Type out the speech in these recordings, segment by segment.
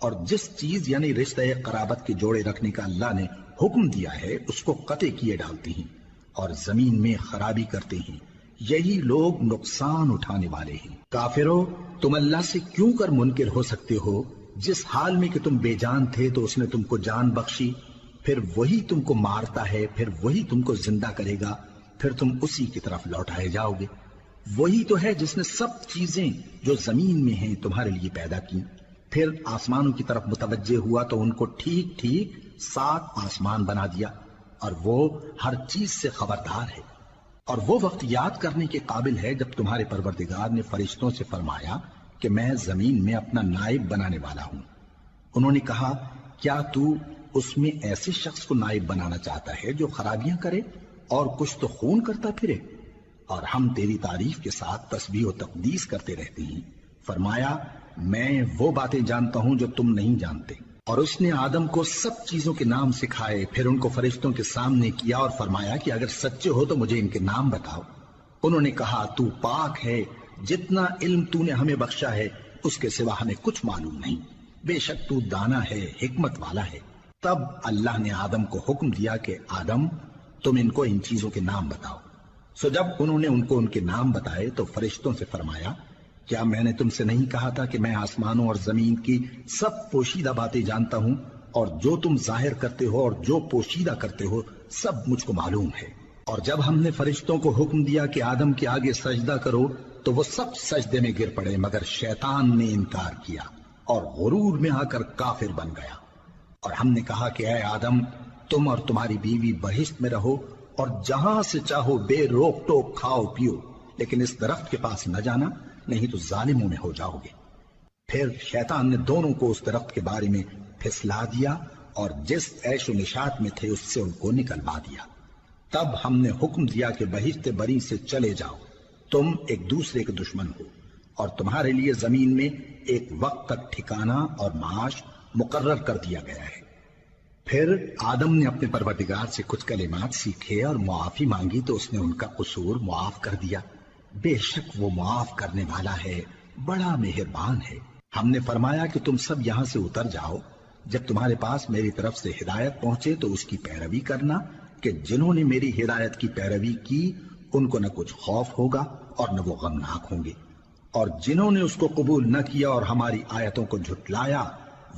اور جس چیز یعنی رشتہ قرابت کے جوڑے رکھنے کا اللہ نے حکم دیا ہے اس کو قطع کیے ڈالتے ہیں اور زمین میں خرابی کرتے ہیں، یہی لوگ نقصان اٹھانے والے ہیں۔ کافرو، تم اللہ سے کیوں کر منکر ہو سکتے ہو؟ جس حال میں کہ تم بے جان تھے تو اس نے تم کو جان بخشی، پھر وہی تم کو مارتا ہے، پھر وہی تم کو زندہ کرے گا، پھر تم اسی کی طرف لوٹائے جاؤ گے۔ وہی تو ہے جس نے سب چیزیں جو زمین میں ہیں تمہارے لیے پیدا کی، پھر آسمانوں کی طرف متوجہ ہوا تو ان کو ٹھیک ٹھیک 7 آسمان بنا دیا، اور وہ ہر چیز سے خبردار ہے۔ اور وہ وقت یاد کرنے کے قابل ہے جب تمہارے پروردگار نے فرشتوں سے فرمایا کہ میں زمین میں اپنا نائب بنانے والا ہوں۔ انہوں نے کہا، کیا تو اس میں ایسے شخص کو نائب بنانا چاہتا ہے جو خرابیاں کرے اور کچھ تو خون کرتا پھرے؟ اور ہم تیری تعریف کے ساتھ تسبیح و تقدیس کرتے رہتے ہیں۔ فرمایا، میں وہ باتیں جانتا ہوں جو تم نہیں جانتے۔ اور اس نے آدم کو سب چیزوں کے نام سکھائے، پھر ان کو فرشتوں کے سامنے کیا اور فرمایا کہ اگر سچے ہو تو مجھے ان کے نام بتاؤ۔ انہوں نے کہا، تو پاک ہے، جتنا علم تو نے ہمیں بخشا ہے اس کے سوا ہمیں کچھ معلوم نہیں، بے شک تو دانا ہے، حکمت والا ہے۔ تب اللہ نے آدم کو حکم دیا کہ آدم، تم ان کو ان چیزوں کے نام بتاؤ۔ سو جب انہوں نے ان کو ان کے نام بتائے تو فرشتوں سے فرمایا، کیا میں نے تم سے نہیں کہا تھا کہ میں آسمانوں اور زمین کی سب پوشیدہ باتیں جانتا ہوں، اور جو تم ظاہر کرتے ہو اور جو پوشیدہ کرتے ہو سب مجھ کو معلوم ہے۔ اور جب ہم نے فرشتوں کو حکم دیا کہ آدم کے آگے سجدہ کرو تو وہ سب سجدے میں گر پڑے مگر شیطان نے انکار کیا اور غرور میں آ کر کافر بن گیا۔ اور ہم نے کہا کہ اے آدم، تم اور تمہاری بیوی بہشت میں رہو اور جہاں سے چاہو بے روک ٹوک کھاؤ پیو، لیکن اس درخت کے پاس نہ جانا، نہیں تو ظالموں میں ہو جاؤ گے۔ پھر شیطان نے دونوں کو اس درخت کے بارے میں پھسلا دیا اور جس عیش و نشاط میں تھے اس سے ان کو نکلوا دیا۔ تب ہم نے حکم دیا کہ بہشت بری سے چلے جاؤ، تم ایک دوسرے کے دشمن ہو، اور تمہارے لیے زمین میں ایک وقت تک ٹھکانہ اور معاش مقرر کر دیا گیا ہے۔ پھر آدم نے اپنے پروردگار سے کچھ کلمات سیکھے اور معافی مانگی تو اس نے ان کا قصور معاف کر دیا۔ بے شک وہ معاف کرنے والا ہے، بڑا مہربان ہے۔ ہم نے فرمایا کہ تم سب یہاں سے اتر جاؤ، جب تمہارے پاس میری طرف سے ہدایت پہنچے تو اس کی پیروی کرنا، کہ جنہوں نے میری ہدایت کی پیروی کی ان کو نہ کچھ خوف ہوگا اور نہ وہ غمناک ہوں گے، اور جنہوں نے اس کو قبول نہ کیا اور ہماری آیتوں کو جھٹلایا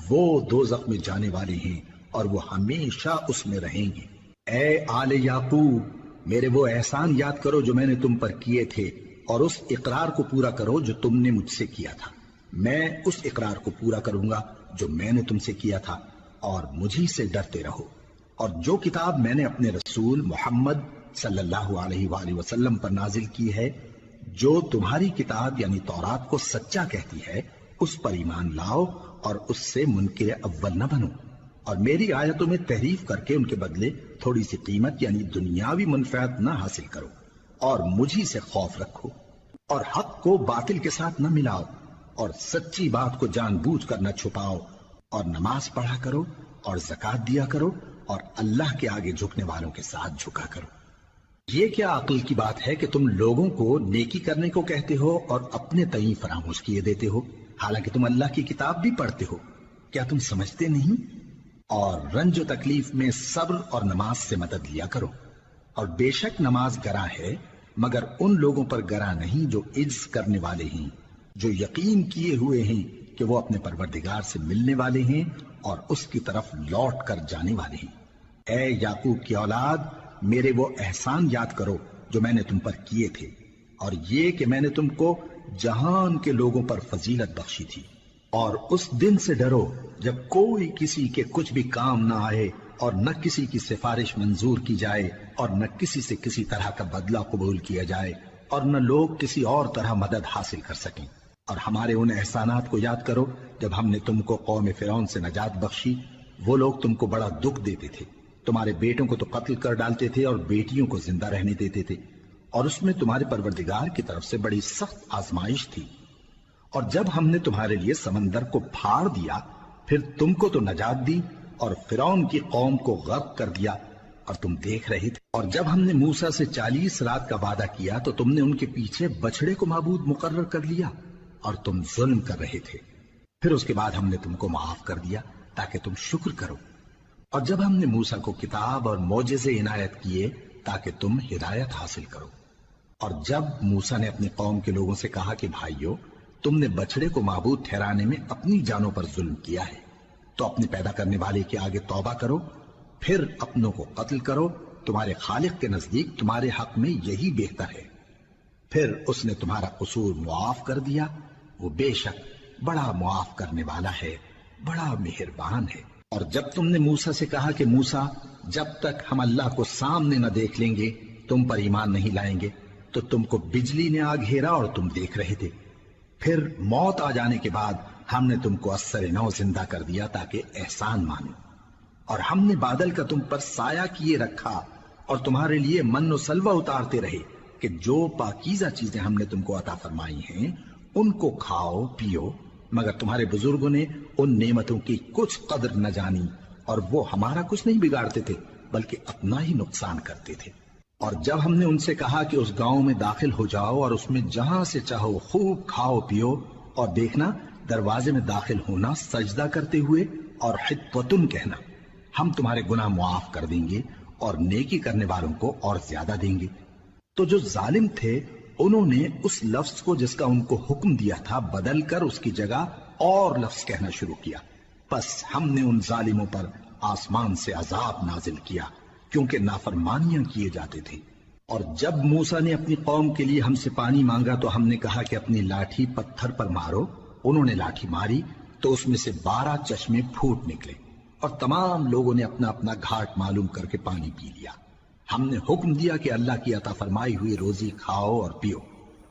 وہ دوزخ میں جانے والے ہیں اور وہ ہمیشہ اس میں رہیں گے۔ اے آل یعقوب، میرے وہ احسان یاد کرو جو میں نے تم پر کیے تھے، اور اس اقرار کو پورا کرو جو تم نے مجھ سے کیا تھا۔ میں اس اقرار کو پورا کروں گا جو میں نے تم سے کیا تھا، اور مجھی سے ڈرتے رہو۔ اور جو کتاب میں نے اپنے رسول محمد صلی اللہ علیہ وآلہ وسلم پر نازل کی ہے، جو تمہاری کتاب یعنی تورات کو سچا کہتی ہے، اس پر ایمان لاؤ اور اس سے منکر اول نہ بنو، اور میری آیتوں میں تحریف کر کے ان کے بدلے تھوڑی سی قیمت یعنی دنیاوی منفعت نہ حاصل کرو، اور مجھی سے خوف رکھو، اور حق کو باطل کے ساتھ نہ ملاؤ، اور سچی بات کو جان بوجھ کر نہ چھپاؤ، اور نماز پڑھا کرو اور زکوٰۃ دیا کرو، اور اللہ کے آگے جھکنے والوں کے ساتھ جھکا کرو۔ یہ کیا عقل کی بات ہے کہ تم لوگوں کو نیکی کرنے کو کہتے ہو اور اپنے تئیں فراموش کیے دیتے ہو، حالانکہ تم اللہ کی کتاب بھی پڑھتے ہو؟ کیا تم سمجھتے نہیں؟ اور رنج و تکلیف میں صبر اور نماز سے مدد لیا کرو، اور بے شک نماز گراں ہے مگر ان لوگوں پر گراں نہیں جو عجز کرنے والے ہیں، جو یقین کیے ہوئے ہیں کہ وہ اپنے پروردگار سے ملنے والے ہیں اور اس کی طرف لوٹ کر جانے والے ہیں۔ اے یعقوب کی اولاد، میرے وہ احسان یاد کرو جو میں نے تم پر کیے تھے، اور یہ کہ میں نے تم کو جہان کے لوگوں پر فضیلت بخشی تھی۔ اور اس دن سے ڈرو جب کوئی کسی کے کچھ بھی کام نہ آئے، اور نہ کسی کی سفارش منظور کی جائے، اور نہ کسی سے کسی طرح کا بدلہ قبول کیا جائے، اور نہ لوگ کسی اور طرح مدد حاصل کر سکیں۔ اور ہمارے ان احسانات کو یاد کرو جب ہم نے تم کو قوم فرعون سے نجات بخشی، وہ لوگ تم کو بڑا دکھ دیتے تھے، تمہارے بیٹوں کو تو قتل کر ڈالتے تھے اور بیٹیوں کو زندہ رہنے دیتے تھے، اور اس میں تمہارے پروردگار کی طرف سے بڑی سخت آزمائش تھی۔ اور جب ہم نے تمہارے لیے سمندر کو پھاڑ دیا، پھر تم کو تو نجات دی اور فرعون کی قوم کو غرق کر دیا، اور تم دیکھ رہے تھے۔ اور جب ہم نے موسیٰ سے 40 رات کا وعدہ کیا تو تم نے ان کے پیچھے بچڑے کو معبود مقرر کر لیا، اور تم ظلم کر رہے تھے۔ پھر اس کے بعد ہم نے تم کو معاف کر دیا تاکہ تم شکر کرو، اور جب ہم نے موسیٰ کو کتاب اور معجزے عنایت کیے تاکہ تم ہدایت حاصل کرو، اور جب موسیٰ نے اپنی قوم کے لوگوں سے کہا کہ بھائیو، تم نے بچڑے کو معبود ٹھہرانے میں اپنی جانوں پر ظلم کیا ہے، تو اپنے پیدا کرنے والے کے آگے توبہ کرو، پھر اپنوں کو قتل کرو، تمہارے خالق کے نزدیک تمہارے حق میں یہی بہتر ہے۔ پھر اس نے تمہارا قصور معاف کر دیا، وہ بے شک بڑا معاف کرنے والا ہے، بڑا مہربان ہے۔ اور جب تم نے موسیٰ سے کہا کہ موسیٰ، جب تک ہم اللہ کو سامنے نہ دیکھ لیں گے تم پر ایمان نہیں لائیں گے، تو تم کو بجلی نے آ گھیرا اور تم دیکھ رہے تھے، پھر موت آ جانے کے بعد ہم نے تم کو اثر نو زندہ کر دیا تاکہ احسان مانو، اور ہم نے بادل کا تم پر سایہ کیے رکھا اور تمہارے لیے من و سلوہ اتارتے رہے کہ جو پاکیزہ چیزیں ہم نے تم کو عطا فرمائی ہیں ان کو کھاؤ پیو، مگر تمہارے بزرگوں نے ان نعمتوں کی کچھ قدر نہ جانی، اور وہ ہمارا کچھ نہیں بگاڑتے تھے بلکہ اپنا ہی نقصان کرتے تھے۔ اور جب ہم نے ان سے کہا کہ اس گاؤں میں داخل ہو جاؤ اور اس میں جہاں سے چاہو خوب کھاؤ پیو، اور دیکھنا دروازے میں داخل ہونا سجدہ کرتے ہوئے اور حطوتن کہنا، ہم تمہارے گناہ معاف کر دیں گے اور نیکی کرنے والوں کو اور زیادہ دیں گے۔ تو جو ظالم تھے انہوں نے اس لفظ کو جس کا ان کو حکم دیا تھا بدل کر اس کی جگہ اور لفظ کہنا شروع کیا، پس ہم نے ان ظالموں پر آسمان سے عذاب نازل کیا کیونکہ نافرمانیاں کیے جاتے تھے۔ اور جب موسیٰ نے اپنی قوم کے لیے ہم سے پانی مانگا تو ہم نے کہا کہ اپنی لاٹھی پتھر پر مارو، انہوں نے لاٹھی ماری تو اس میں سے 12 چشمے پھوٹ نکلے، اور تمام لوگوں نے اپنا اپنا گھاٹ معلوم کر کے پانی پی لیا۔ ہم نے حکم دیا کہ اللہ کی عطا فرمائی ہوئی روزی کھاؤ اور پیو،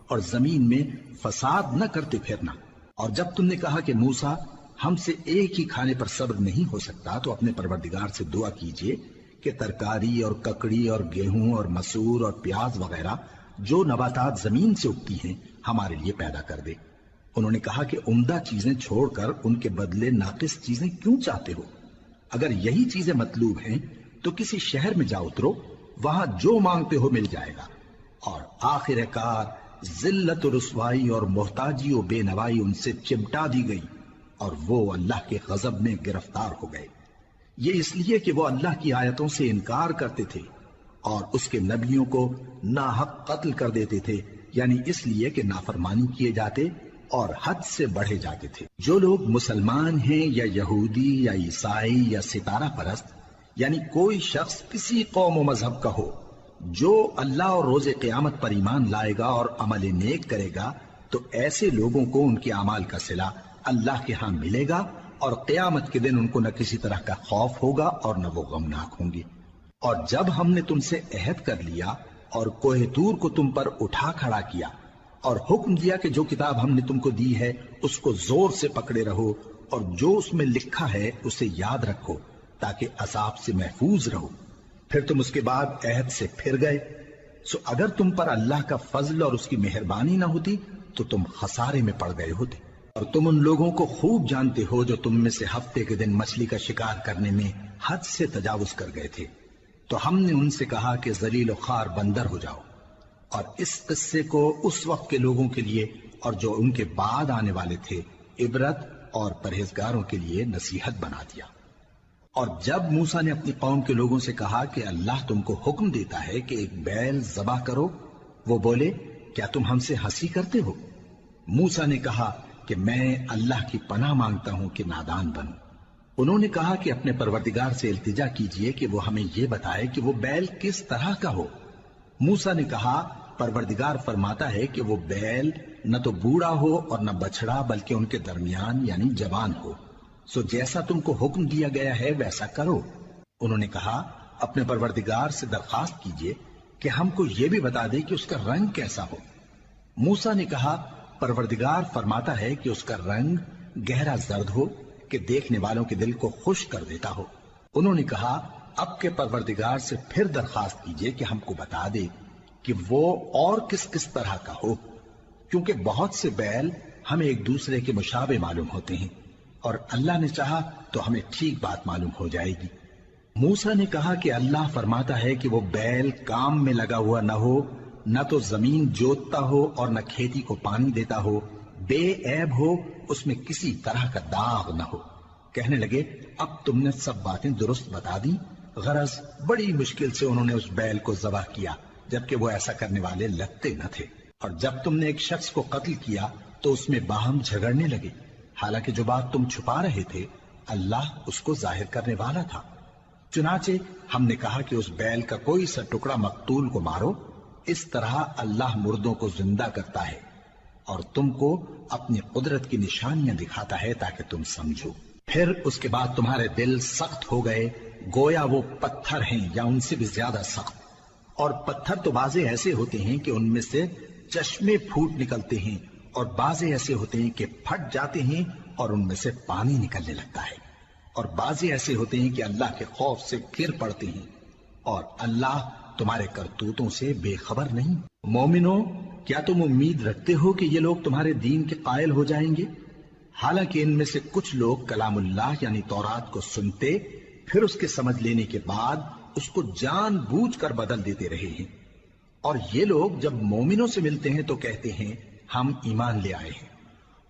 اور زمین میں فساد نہ کرتے پھرنا۔ اور جب تم نے کہا کہ موسیٰ، ہم سے ایک ہی کھانے پر صبر نہیں ہو سکتا، تو اپنے پروردگار سے دعا کیجئے کہ ترکاری اور ککڑی اور گیہوں اور مسور اور پیاز وغیرہ جو نباتات زمین سے اگتی ہیں ہمارے لیے پیدا کر دے۔ انہوں نے کہا کہ عمدہ چیزیں چھوڑ کر ان کے بدلے ناقص چیزیں کیوں چاہتے ہو؟ اگر یہی چیزیں مطلوب ہیں تو کسی شہر میں جا اترو، وہاں جو مانگتے ہو مل جائے گا۔ اور آخر کار ذلت و رسوائی اور محتاجی و بے نوائی ان سے چمٹا دی گئی، اور وہ اللہ کے غضب میں گرفتار ہو گئے۔ یہ اس لیے کہ وہ اللہ کی آیتوں سے انکار کرتے تھے اور اس کے نبیوں کو ناحق قتل کر دیتے تھے، یعنی اس لیے کہ نافرمانی کیے جاتے اور حد سے بڑھے جاتے تھے۔ جو لوگ مسلمان ہیں یا یہودی یا عیسائی یا ستارہ پرست، یعنی کوئی شخص کسی قوم و مذہب کا ہو، جو اللہ اور روز قیامت پر ایمان لائے گا اور عمل نیک کرے گا، تو ایسے لوگوں کو ان کے اعمال کا صلہ اللہ کے ہاں ملے گا، اور قیامت کے دن ان کو نہ کسی طرح کا خوف ہوگا اور نہ وہ غمناک ہوں گے۔ اور جب ہم نے تم سے عہد کر لیا اور کوہ طور کو تم پر اٹھا کھڑا کیا اور حکم دیا کہ جو کتاب ہم نے تم کو دی ہے اس کو زور سے پکڑے رہو، اور جو اس میں لکھا ہے اسے یاد رکھو تاکہ عذاب سے محفوظ رہو، پھر تم اس کے بعد عہد سے پھر گئے، سو اگر تم پر اللہ کا فضل اور اس کی مہربانی نہ ہوتی تو تم خسارے میں پڑ گئے ہوتے۔ اور تم ان لوگوں کو خوب جانتے ہو جو تم میں سے ہفتے کے دن مچھلی کا شکار کرنے میں حد سے تجاوز کر گئے تھے، تو ہم نے ان سے کہا کہ ذلیل و خوار بندر ہو جاؤ، اور اس قصے کو اس وقت کے لوگوں کے لیے اور جو ان کے بعد آنے والے تھے عبرت اور پرہیزگاروں کے لیے نصیحت بنا دیا۔ اور جب موسیٰ نے اپنی قوم کے لوگوں سے کہا کہ اللہ تم کو حکم دیتا ہے کہ ایک بیل ذبح کرو، وہ بولے کیا تم ہم سے ہنسی کرتے ہو؟ موسیٰ نے کہا کہ میں اللہ کی پناہ مانگتا ہوں کہ نادان بنوں۔ انہوں نے کہا کہ اپنے پروردگار سے التجا کیجئے کہ وہ ہمیں یہ بتائے کہ وہ بیل کس طرح کا ہو۔ موسیٰ نے کہا پروردگار فرماتا ہے کہ وہ بیل نہ تو بوڑھا ہو اور نہ بچڑا بلکہ ان کے درمیان یعنی جوان ہو، سو جیسا تم کو حکم دیا گیا ہے ویسا کرو۔ انہوں نے کہا اپنے پروردگار سے درخواست کیجئے کہ ہم کو یہ بھی بتا دے کہ اس کا رنگ کیسا ہو۔ موسیٰ نے کہا پروردگار فرماتا ہے کہ اس کا رنگ گہرا زرد ہو کہ دیکھنے والوں کے دل کو خوش کر دیتا ہو۔ انہوں نے کہا اب کے پروردگار سے پھر درخواست کیجئے کہ ہم کو بتا دے کہ وہ اور کس کس طرح کا ہو، کیونکہ بہت سے بیل ہمیں ایک دوسرے کے مشابہ معلوم ہوتے ہیں، اور اللہ نے چاہا تو ہمیں ٹھیک بات معلوم ہو جائے گی۔ موسیٰ نے کہا کہ اللہ فرماتا ہے کہ وہ بیل کام میں لگا ہوا نہ ہو، نہ تو زمین جوتتا ہو اور نہ کھیتی کو پانی دیتا ہو، بے عیب ہو، اس میں کسی طرح کا داغ نہ ہو۔ کہنے لگے اب تم نے سب باتیں درست بتا دی۔ غرض بڑی مشکل سے انہوں نے اس بیل کو ذبح کیا، جبکہ وہ ایسا کرنے والے لگتے نہ تھے۔ اور جب تم نے ایک شخص کو قتل کیا تو اس میں باہم جھگڑنے لگے، حالانکہ جو بات تم چھپا رہے تھے اللہ اس کو ظاہر کرنے والا تھا۔ چنانچہ ہم نے کہا کہ اس بیل کا کوئی سا ٹکڑا مقتول کو مارو، اس طرح اللہ مردوں کو زندہ کرتا ہے اور تم کو اپنی قدرت کی نشانیاں دکھاتا ہے تاکہ تم سمجھو۔ پھر اس کے بعد تمہارے دل سخت ہو گئے، گویا وہ پتھر ہیں یا ان سے بھی زیادہ سخت۔ اور پتھر تو بعضے ایسے ہوتے ہیں کہ ان میں سے چشمے پھوٹ نکلتے ہیں، اور بعضے ایسے ہوتے ہیں کہ پھٹ جاتے ہیں اور ان میں سے پانی نکلنے لگتا ہے، اور بعضے ایسے ہوتے ہیں کہ اللہ کے خوف سے گر پڑتے ہیں، اور اللہ تمہارے کرتوتوں سے بے خبر نہیں۔ مومنو، کیا تم امید رکھتے ہو کہ یہ لوگ تمہارے دین کے قائل ہو جائیں گے؟ حالانکہ ان میں سے کچھ لوگ کلام اللہ یعنی تورات کو سنتے، پھر اس کے سمجھ لینے کے بعد اس کو جان بوجھ کر بدل دیتے رہے ہیں۔ اور یہ لوگ جب مومنوں سے ملتے ہیں تو کہتے ہیں ہم ایمان لے آئے ہیں،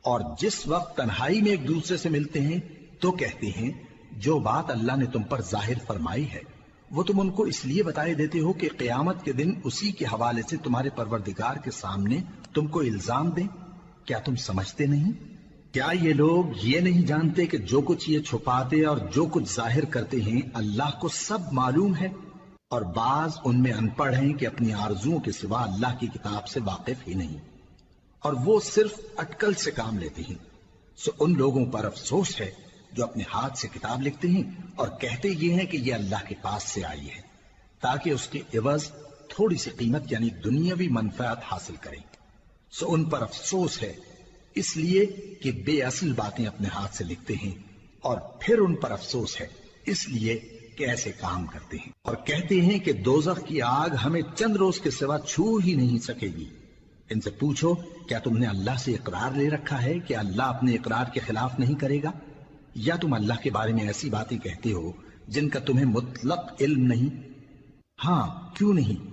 اور جس وقت تنہائی میں ایک دوسرے سے ملتے ہیں تو کہتے ہیں جو بات اللہ نے تم پر ظاہر فرمائی ہے وہ تم ان کو اس لیے بتائے دیتے ہو کہ قیامت کے دن اسی کے حوالے سے تمہارے پروردگار کے سامنے تم کو الزام دیں۔ کیا تم سمجھتے نہیں؟ کیا یہ لوگ یہ نہیں جانتے کہ جو کچھ یہ چھپاتے اور جو کچھ ظاہر کرتے ہیں اللہ کو سب معلوم ہے؟ اور بعض ان میں ان پڑھ ہیں کہ اپنی آرزوؤں کے سوا اللہ کی کتاب سے واقف ہی نہیں، اور وہ صرف اٹکل سے کام لیتے ہیں۔ سو ان لوگوں پر افسوس ہے جو اپنے ہاتھ سے کتاب لکھتے ہیں اور کہتے یہ ہیں کہ یہ اللہ کے پاس سے آئی ہے، تاکہ اس کے عوض تھوڑی سی قیمت یعنی دنیاوی منفعت حاصل کریں۔ سو ان پر افسوس ہے اس لیے کہ بے اصل باتیں اپنے ہاتھ سے لکھتے ہیں، اور پھر ان پر افسوس ہے اس لیے کہ ایسے کام کرتے ہیں، اور کہتے ہیں کہ دوزخ کی آگ ہمیں چند روز کے سوا چھو ہی نہیں سکے گی۔ ان سے پوچھو کیا تم نے اللہ سے اقرار لے رکھا ہے کہ اللہ اپنے اقرار کے خلاف نہیں کرے گا؟ یا تم اللہ کے بارے میں ایسی باتیں کہتے ہو جن کا تمہیں مطلق علم نہیں؟ ہاں کیوں نہیں،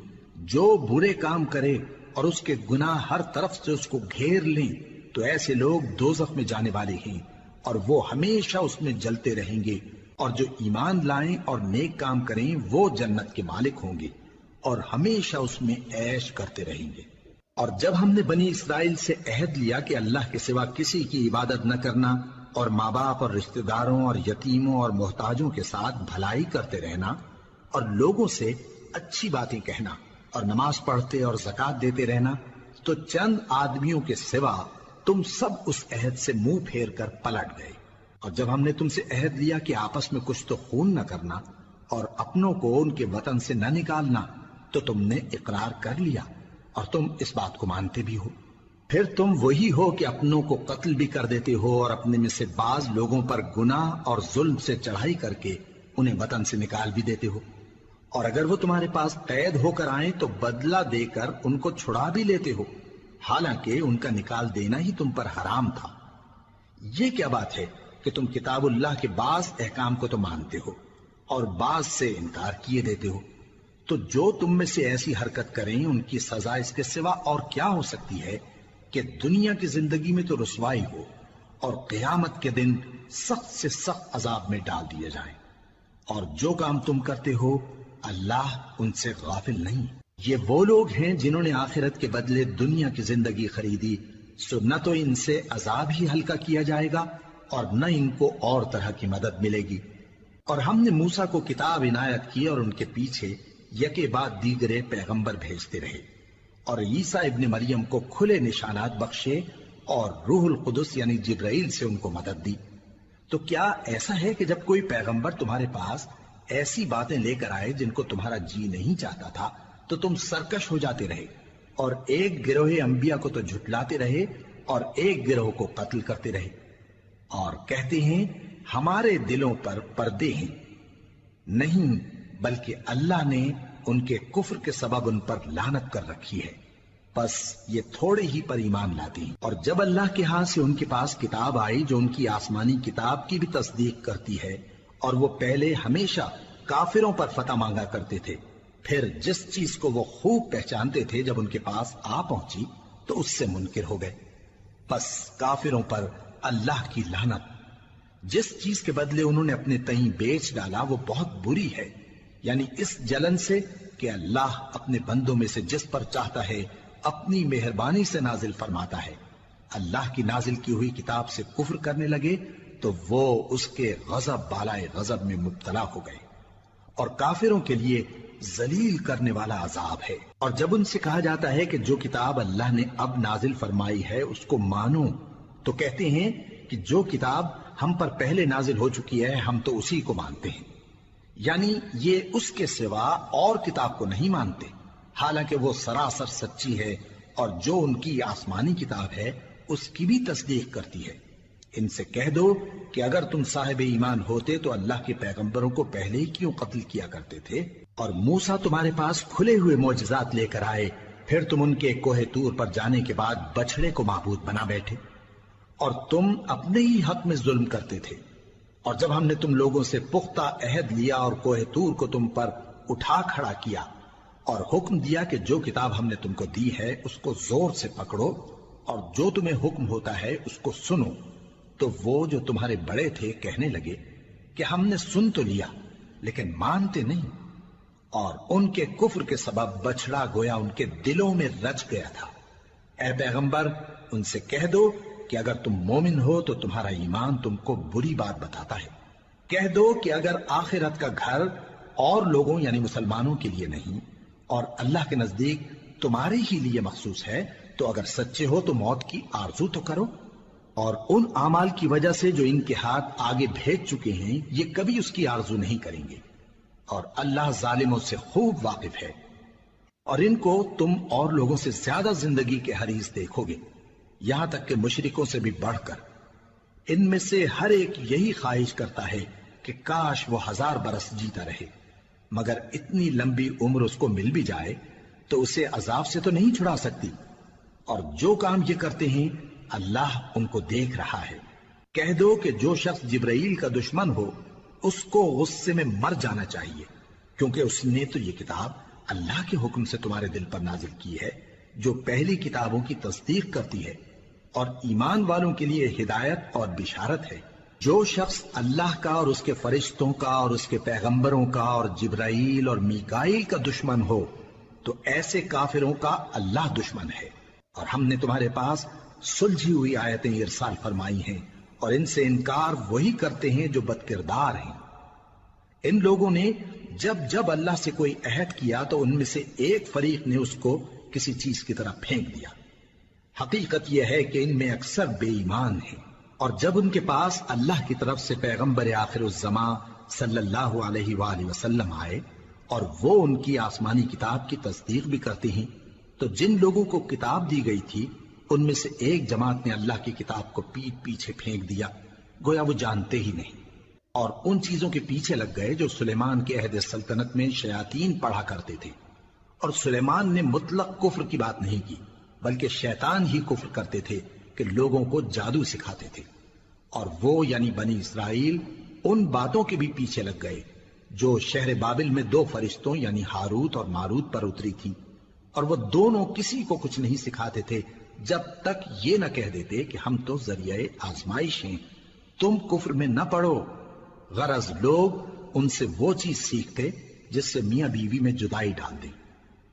جو برے کام کرے اور اس کے گناہ ہر طرف سے اس کو گھیر لیں تو ایسے لوگ دوزخ میں جانے والے ہیں، اور وہ ہمیشہ اس میں جلتے رہیں گے، اور جو ایمان لائیں اور نیک کام کریں وہ جنت کے مالک ہوں گے اور ہمیشہ اس میں عیش کرتے رہیں گے۔ اور جب ہم نے بنی اسرائیل سے عہد لیا کہ اللہ کے سوا کسی کی عبادت نہ کرنا، اور ماں باپ اور رشتہ داروں اور یتیموں اور محتاجوں کے ساتھ بھلائی کرتے رہنا، اور لوگوں سے اچھی باتیں کہنا، اور نماز پڑھتے اور زکوٰۃ دیتے رہنا، تو چند آدمیوں کے سوا تم سب اس عہد سے منہ پھیر کر پلٹ گئے۔ اور جب ہم نے تم سے عہد لیا کہ آپس میں کچھ تو خون نہ کرنا اور اپنوں کو ان کے وطن سے نہ نکالنا، تو تم نے اقرار کر لیا اور تم اس بات کو مانتے بھی ہو۔ پھر تم وہی ہو کہ اپنوں کو قتل بھی کر دیتے ہو اور اپنے میں سے بعض لوگوں پر گناہ اور ظلم سے چڑھائی کر کے انہیں وطن سے نکال بھی دیتے ہو، اور اگر وہ تمہارے پاس قید ہو کر آئیں تو بدلہ دے کر ان کو چھڑا بھی لیتے ہو، حالانکہ ان کا نکال دینا ہی تم پر حرام تھا۔ یہ کیا بات ہے کہ تم کتاب اللہ کے بعض احکام کو تو مانتے ہو اور بعض سے انکار کیے دیتے ہو؟ تو جو تم میں سے ایسی حرکت کریں ان کی سزا اس کے سوا اور کیا ہو سکتی ہے کہ دنیا کی زندگی میں تو رسوائی ہو اور قیامت کے دن سخت سے سخت عذاب میں ڈال دیے جائیں۔ اور جو کام تم کرتے ہو اللہ ان سے غافل نہیں۔ یہ وہ لوگ ہیں جنہوں نے آخرت کے بدلے دنیا کی زندگی خریدی، سو نہ تو ان سے عذاب ہی ہلکا کیا جائے گا اور نہ ان کو اور طرح کی مدد ملے گی۔ اور ہم نے موسیٰ کو کتاب عنایت کی اور ان کے پیچھے یکے بعد دیگرے پیغمبر بھیجتے رہے، اور عیسیٰ ابن مریم کو کھلے نشانات بخشے اور روح القدس یعنی جبرائیل سے ان کو مدد دی۔ تو کیا ایسا ہے کہ جب کوئی پیغمبر تمہارے پاس ایسی باتیں لے کر آئے جن کو تمہارا جی نہیں چاہتا تھا تو تم سرکش ہو جاتے رہے، اور ایک گروہ انبیاء کو تو جھٹلاتے رہے اور ایک گروہ کو قتل کرتے رہے، اور کہتے ہیں ہمارے دلوں پر پردے ہیں؟ نہیں، بلکہ اللہ نے ان کے کفر کے سبب ان پر لعنت کر رکھی ہے، بس یہ تھوڑے ہی پر ایمان لاتے ہیں۔ اور جب اللہ کے ہاں سے ان کے پاس کتاب آئی جو ان کی آسمانی کتاب کی بھی تصدیق کرتی ہے، اور وہ پہلے ہمیشہ کافروں پر فتح مانگا کرتے تھے، پھر جس چیز کو وہ خوب پہچانتے تھے جب ان کے پاس آ پہنچی تو اس سے منکر ہو گئے۔ بس کافروں پر اللہ کی لعنت۔ جس چیز کے بدلے انہوں نے اپنے تئیں بیچ ڈالا وہ بہت بری ہے، یعنی اس جلن سے کہ اللہ اپنے بندوں میں سے جس پر چاہتا ہے اپنی مہربانی سے نازل فرماتا ہے۔ اللہ کی نازل کی ہوئی کتاب سے کفر کرنے لگے تو وہ اس کے غضب بالائے غضب میں مبتلا ہو گئے، اور کافروں کے لیے ذلیل کرنے والا عذاب ہے۔ اور جب ان سے کہا جاتا ہے کہ جو کتاب اللہ نے اب نازل فرمائی ہے اس کو مانو، تو کہتے ہیں کہ جو کتاب ہم پر پہلے نازل ہو چکی ہے ہم تو اسی کو مانتے ہیں، یعنی یہ اس کے سوا اور کتاب کو نہیں مانتے، حالانکہ وہ سراسر سچی ہے، اور جو ان کی آسمانی کتاب ہے اس کی بھی تصدیق کرتی ہے۔ ان سے کہہ دو کہ اگر تم صاحب ایمان ہوتے تو اللہ کے پیغمبروں کو پہلے ہی کیوں قتل کیا کرتے تھے؟ اور موسیٰ تمہارے پاس کھلے ہوئے معجزات لے کر آئے، پھر تم ان کے کوہ طور پر جانے کے بعد بچڑے کو معبود بنا بیٹھے، اور تم اپنے ہی حق میں ظلم کرتے تھے۔ اور جب ہم نے تم لوگوں سے پختہ عہد لیا اور کوہ طور کو تم پر اٹھا کھڑا کیا اور حکم دیا کہ جو کتاب ہم نے تم کو دی ہے اس کو زور سے پکڑو اور جو تمہیں حکم ہوتا ہے اس کو سنو، تو وہ جو تمہارے بڑے تھے کہنے لگے کہ ہم نے سن تو لیا لیکن مانتے نہیں، اور ان کے کفر کے سبب بچڑا گویا ان کے دلوں میں رچ گیا تھا۔ اے پیغمبر ان سے کہہ دو کہ اگر تم مومن ہو تو تمہارا ایمان تم کو بری بات بتاتا ہے۔ کہہ دو کہ اگر آخرت کا گھر اور لوگوں یعنی مسلمانوں کے لیے نہیں اور اللہ کے نزدیک تمہارے ہی لیے مخصوص ہے تو اگر سچے ہو تو موت کی آرزو تو کرو، اور ان اعمال کی وجہ سے جو ان کے ہاتھ آگے بھیج چکے ہیں یہ کبھی اس کی آرزو نہیں کریں گے، اور اللہ ظالموں سے خوب واقف ہے۔ اور ان کو تم اور لوگوں سے زیادہ زندگی کے حریص دیکھو گے، یہاں تک کہ مشرکوں سے بھی بڑھ کر۔ ان میں سے ہر ایک یہی خواہش کرتا ہے کہ کاش وہ 1000 برس جیتا رہے، مگر اتنی لمبی عمر اس کو مل بھی جائے تو اسے عذاب سے تو نہیں چھڑا سکتی، اور جو کام یہ کرتے ہیں اللہ ان کو دیکھ رہا ہے۔ کہہ دو کہ جو شخص جبرائیل کا دشمن ہو اس کو غصے میں مر جانا چاہیے، کیونکہ اس نے تو یہ کتاب اللہ کے حکم سے تمہارے دل پر نازل کی ہے جو پہلی کتابوں کی تصدیق کرتی ہے اور ایمان والوں کے لیے ہدایت اور بشارت ہے۔ جو شخص اللہ کا اور اس کے فرشتوں کا اور اس کے پیغمبروں کا اور جبرائیل اور میکائیل کا دشمن ہو تو ایسے کافروں کا اللہ دشمن ہے۔ اور ہم نے تمہارے پاس سلجھی ہوئی آیتیں ارسال فرمائی ہیں، اور ان سے انکار وہی کرتے ہیں جو بد کردار ہیں۔ ان لوگوں نے جب جب اللہ سے کوئی عہد کیا تو ان میں سے ایک فریق نے اس کو کسی چیز کی طرح پھینک دیا۔ حقیقت یہ ہے کہ ان میں اکثر بے ایمان ہیں، اور جب ان کے پاس اللہ کی طرف سے پیغمبر آخر الزمان صلی اللہ علیہ وآلہ وسلم آئے اور وہ ان کی آسمانی کتاب کی تصدیق بھی کرتے ہیں، تو جن لوگوں کو کتاب دی گئی تھی ان میں سے ایک جماعت نے اللہ کی کتاب کو پیٹ پیچھے پھینک دیا، گویا وہ جانتے ہی نہیں، اور ان چیزوں کے پیچھے لگ گئے جو سلیمان کے عہد سلطنت میں شیاطین پڑھا کرتے تھے۔ اور سلیمان نے مطلق کفر کی بات نہیں کی، بلکہ شیطان ہی کفر کرتے تھے کہ لوگوں کو جادو سکھاتے تھے، اور وہ یعنی بنی اسرائیل ان باتوں کے بھی پیچھے لگ گئے جو شہر بابل میں 2 فرشتوں یعنی ہاروت اور ماروت پر اتری تھی، اور وہ دونوں کسی کو کچھ نہیں سکھاتے تھے جب تک یہ نہ کہہ دیتے کہ ہم تو ذریعہ آزمائش ہیں، تم کفر میں نہ پڑو۔ غرض لوگ ان سے وہ چیز سیکھتے جس سے میاں بیوی میں جدائی ڈال دیں،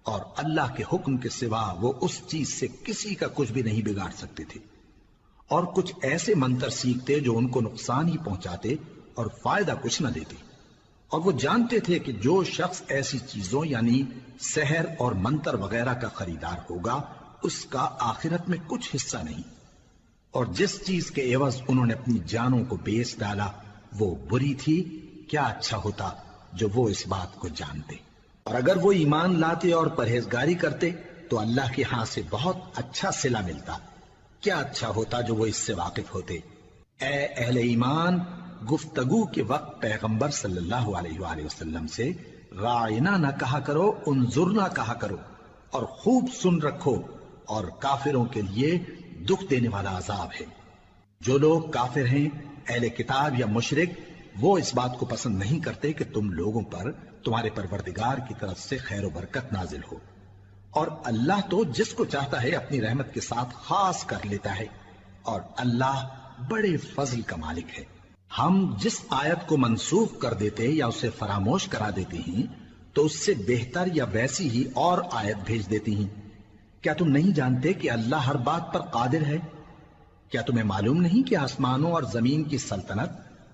اور اللہ کے حکم کے سوا وہ اس چیز سے کسی کا کچھ بھی نہیں بگاڑ سکتے تھے، اور کچھ ایسے منتر سیکھتے جو ان کو نقصان ہی پہنچاتے اور فائدہ کچھ نہ دیتے۔ اور وہ جانتے تھے کہ جو شخص ایسی چیزوں یعنی سحر اور منتر وغیرہ کا خریدار ہوگا اس کا آخرت میں کچھ حصہ نہیں، اور جس چیز کے عوض انہوں نے اپنی جانوں کو بیچ ڈالا وہ بری تھی۔ کیا اچھا ہوتا جو وہ اس بات کو جانتے، اور اگر وہ ایمان لاتے اور پرہیزگاری کرتے تو اللہ کے ہاں سے بہت اچھا صلہ ملتا۔ کیا اچھا ہوتا جو وہ اس سے واقف ہوتے۔ اے اہل ایمان، گفتگو کے وقت پیغمبر صلی اللہ علیہ وآلہ وسلم سے رائنا نہ کہا کرو، انظرنا کہا کرو، اور خوب سن رکھو، اور کافروں کے لیے دکھ دینے والا عذاب ہے۔ جو لوگ کافر ہیں، اہل کتاب یا مشرک، وہ اس بات کو پسند نہیں کرتے کہ تم لوگوں پر تمہارے پروردگار کی طرف سے خیر و برکت نازل ہو، اور اللہ تو جس کو چاہتا ہے اپنی رحمت کے ساتھ خاص کر لیتا ہے، اور اللہ بڑے فضل کا مالک ہے۔ ہم جس آیت کو منسوخ کر دیتے یا اسے فراموش کرا دیتے ہیں تو اس سے بہتر یا ویسی ہی اور آیت بھیج دیتی ہیں۔ کیا تم نہیں جانتے کہ اللہ ہر بات پر قادر ہے؟ کیا تمہیں معلوم نہیں کہ آسمانوں اور زمین کی سلطنت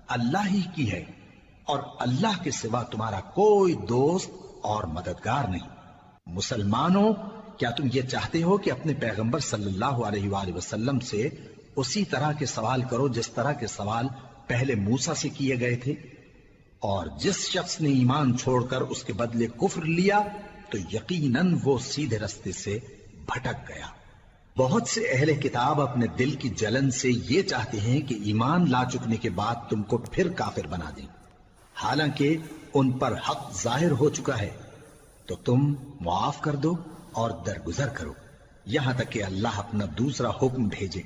اللہ ہی کی ہے اور اللہ کے سوا تمہارا کوئی دوست اور مددگار نہیں؟ مسلمانوں، کیا تم یہ چاہتے ہو کہ اپنے پیغمبر صلی اللہ علیہ وآلہ وسلم سے اسی طرح کے سوال کرو جس طرح کے سوال پہلے موسیٰ سے کیے گئے تھے؟ اور جس شخص نے ایمان چھوڑ کر اس کے بدلے کفر لیا تو یقیناً وہ سیدھے رستے سے بھٹک گیا۔ بہت سے اہل کتاب اپنے دل کی جلن سے یہ چاہتے ہیں کہ ایمان لا چکنے کے بعد تم کو پھر کافر بنا دیں، حالانکہ ان پر حق ظاہر ہو چکا ہے۔ تو تم معاف کر دو اور درگزر کرو یہاں تک کہ اللہ اپنا دوسرا حکم بھیجے۔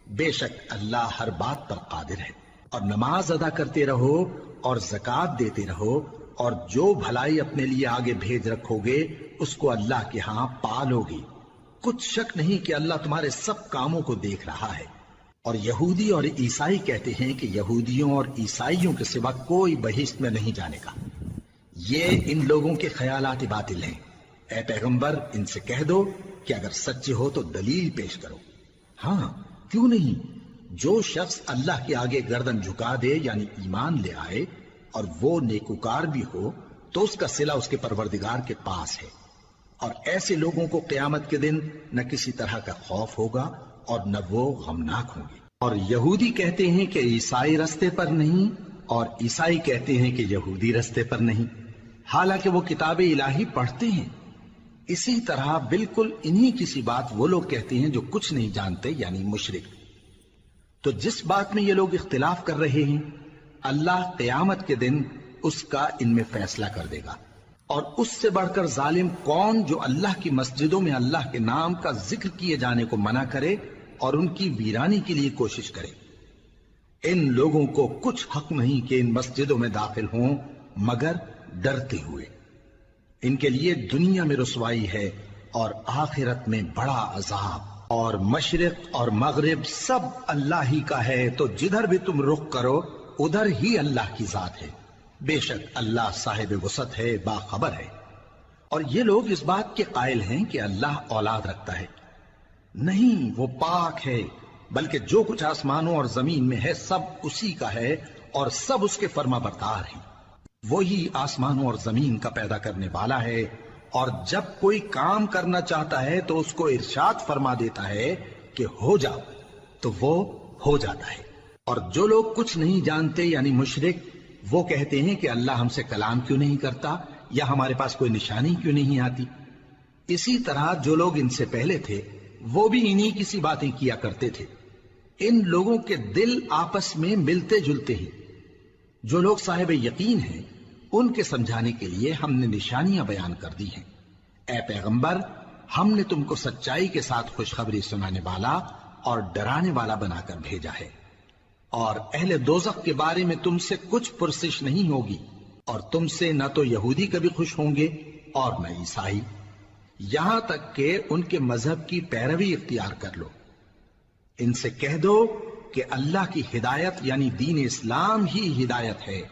بے شک اللہ ہر بات پر قادر ہے۔ اور نماز ادا کرتے رہو اور زکوٰۃ دیتے رہو، اور جو بھلائی اپنے لیے آگے بھیج رکھو گے اس کو اللہ کے ہاں پالو گے۔ کچھ شک نہیں کہ اللہ تمہارے سب کاموں کو دیکھ رہا ہے۔ اور یہودی اور عیسائی کہتے ہیں کہ یہودیوں اور عیسائیوں کے سوا کوئی بہشت میں نہیں جانے کا۔ یہ ان لوگوں کے خیالات باطل ہیں۔ اے پیغمبر، ان سے کہہ دو کہ اگر سچے ہو تو دلیل پیش کرو۔ ہاں، کیوں نہیں؟ جو شخص اللہ کے آگے گردن جھکا دے یعنی ایمان لے آئے اور وہ نیکوکار بھی ہو تو اس کا صلہ اس کے پروردگار کے پاس ہے۔ اور ایسے لوگوں کو قیامت کے دن نہ کسی طرح کا خوف ہوگا اور نہ وہ غمناک ہوں گے۔ اور یہودی کہتے ہیں کہ عیسائی رستے پر نہیں، اور عیسائی کہتے ہیں کہ یہودی رستے پر نہیں، حالانکہ وہ کتاب الہی پڑھتے ہیں۔ اسی طرح بالکل انہی کسی بات وہ لوگ کہتے ہیں جو کچھ نہیں جانتے یعنی مشرک۔ تو جس بات میں یہ لوگ اختلاف کر رہے ہیں اللہ قیامت کے دن اس کا ان میں فیصلہ کر دے گا۔ اور اس سے بڑھ کر ظالم کون جو اللہ کی مسجدوں میں اللہ کے نام کا ذکر کیے جانے کو منع کرے اور ان کی ویرانی کے لیے کوشش کرے۔ ان لوگوں کو کچھ حق نہیں کہ ان مسجدوں میں داخل ہوں مگر ڈرتے ہوئے۔ ان کے لیے دنیا میں رسوائی ہے اور آخرت میں بڑا عذاب۔ اور مشرق اور مغرب سب اللہ ہی کا ہے، تو جدھر بھی تم رخ کرو ادھر ہی اللہ کی ذات ہے۔ بے شک اللہ صاحب وسعت ہے، باخبر ہے۔ اور یہ لوگ اس بات کے قائل ہیں کہ اللہ اولاد رکھتا ہے۔ نہیں، وہ پاک ہے، بلکہ جو کچھ آسمانوں اور زمین میں ہے سب اسی کا ہے اور سب اس کے فرما بردار ہیں۔ وہی آسمانوں اور زمین کا پیدا کرنے والا ہے، اور جب کوئی کام کرنا چاہتا ہے تو اس کو ارشاد فرما دیتا ہے کہ ہو جاؤ، تو وہ ہو جاتا ہے۔ اور جو لوگ کچھ نہیں جانتے یعنی مشرک، وہ کہتے ہیں کہ اللہ ہم سے کلام کیوں نہیں کرتا یا ہمارے پاس کوئی نشانی کیوں نہیں آتی۔ اسی طرح جو لوگ ان سے پہلے تھے وہ بھی انہی کسی باتیں کیا کرتے تھے۔ ان لوگوں کے دل آپس میں ملتے جلتے ہیں۔ جو لوگ صاحب یقین ہیں ان کے سمجھانے کے لیے ہم نے نشانیاں بیان کر دی ہیں۔ اے پیغمبر، ہم نے تم کو سچائی کے ساتھ خوشخبری سنانے والا اور ڈرانے والا بنا کر بھیجا ہے۔ اور اہل دوزخ کے بارے میں تم سے کچھ پرسش نہیں ہوگی، اور تم سے نہ تو یہودی کبھی خوش ہوں گے اور نہ عیسائی، یہاں تک کہ ان کے مذہب کی پیروی اختیار کر لو۔ ان سے کہہ دو کہ اللہ کی ہدایت یعنی دین اسلام ہی ہدایت ہے۔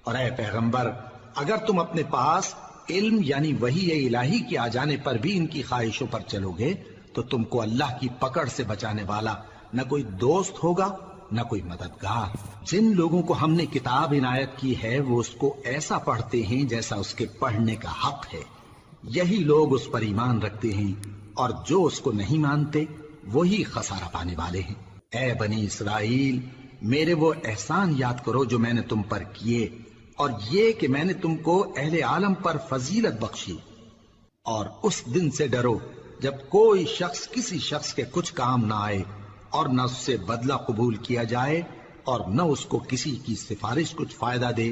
اور اے پیغمبر، اگر تم اپنے پاس علم یعنی وحی الہی کے آ جانے پر بھی ان کی خواہشوں پر چلو گے تو تم کو اللہ کی پکڑ سے بچانے والا نہ کوئی دوست ہوگا نہ کوئی مددگار۔ جن لوگوں کو ہم نے کتاب عنایت کی ہے وہ اس کو ایسا پڑھتے ہیں جیسا اس کے پڑھنے کا حق ہے، یہی لوگ اس پر ایمان رکھتے ہیں، اور جو اس کو نہیں مانتے وہی خسارہ پانے والے ہیں۔ اے بنی اسرائیل، میرے وہ احسان یاد کرو جو میں نے تم پر کیے، اور یہ کہ میں نے تم کو اہل عالم پر فضیلت بخشی۔ اور اس دن سے ڈرو جب کوئی شخص کسی شخص کے کچھ کام نہ آئے، اور نہ اس سے بدلہ قبول کیا جائے، اور نہ اس کو کسی کی سفارش کچھ فائدہ دے،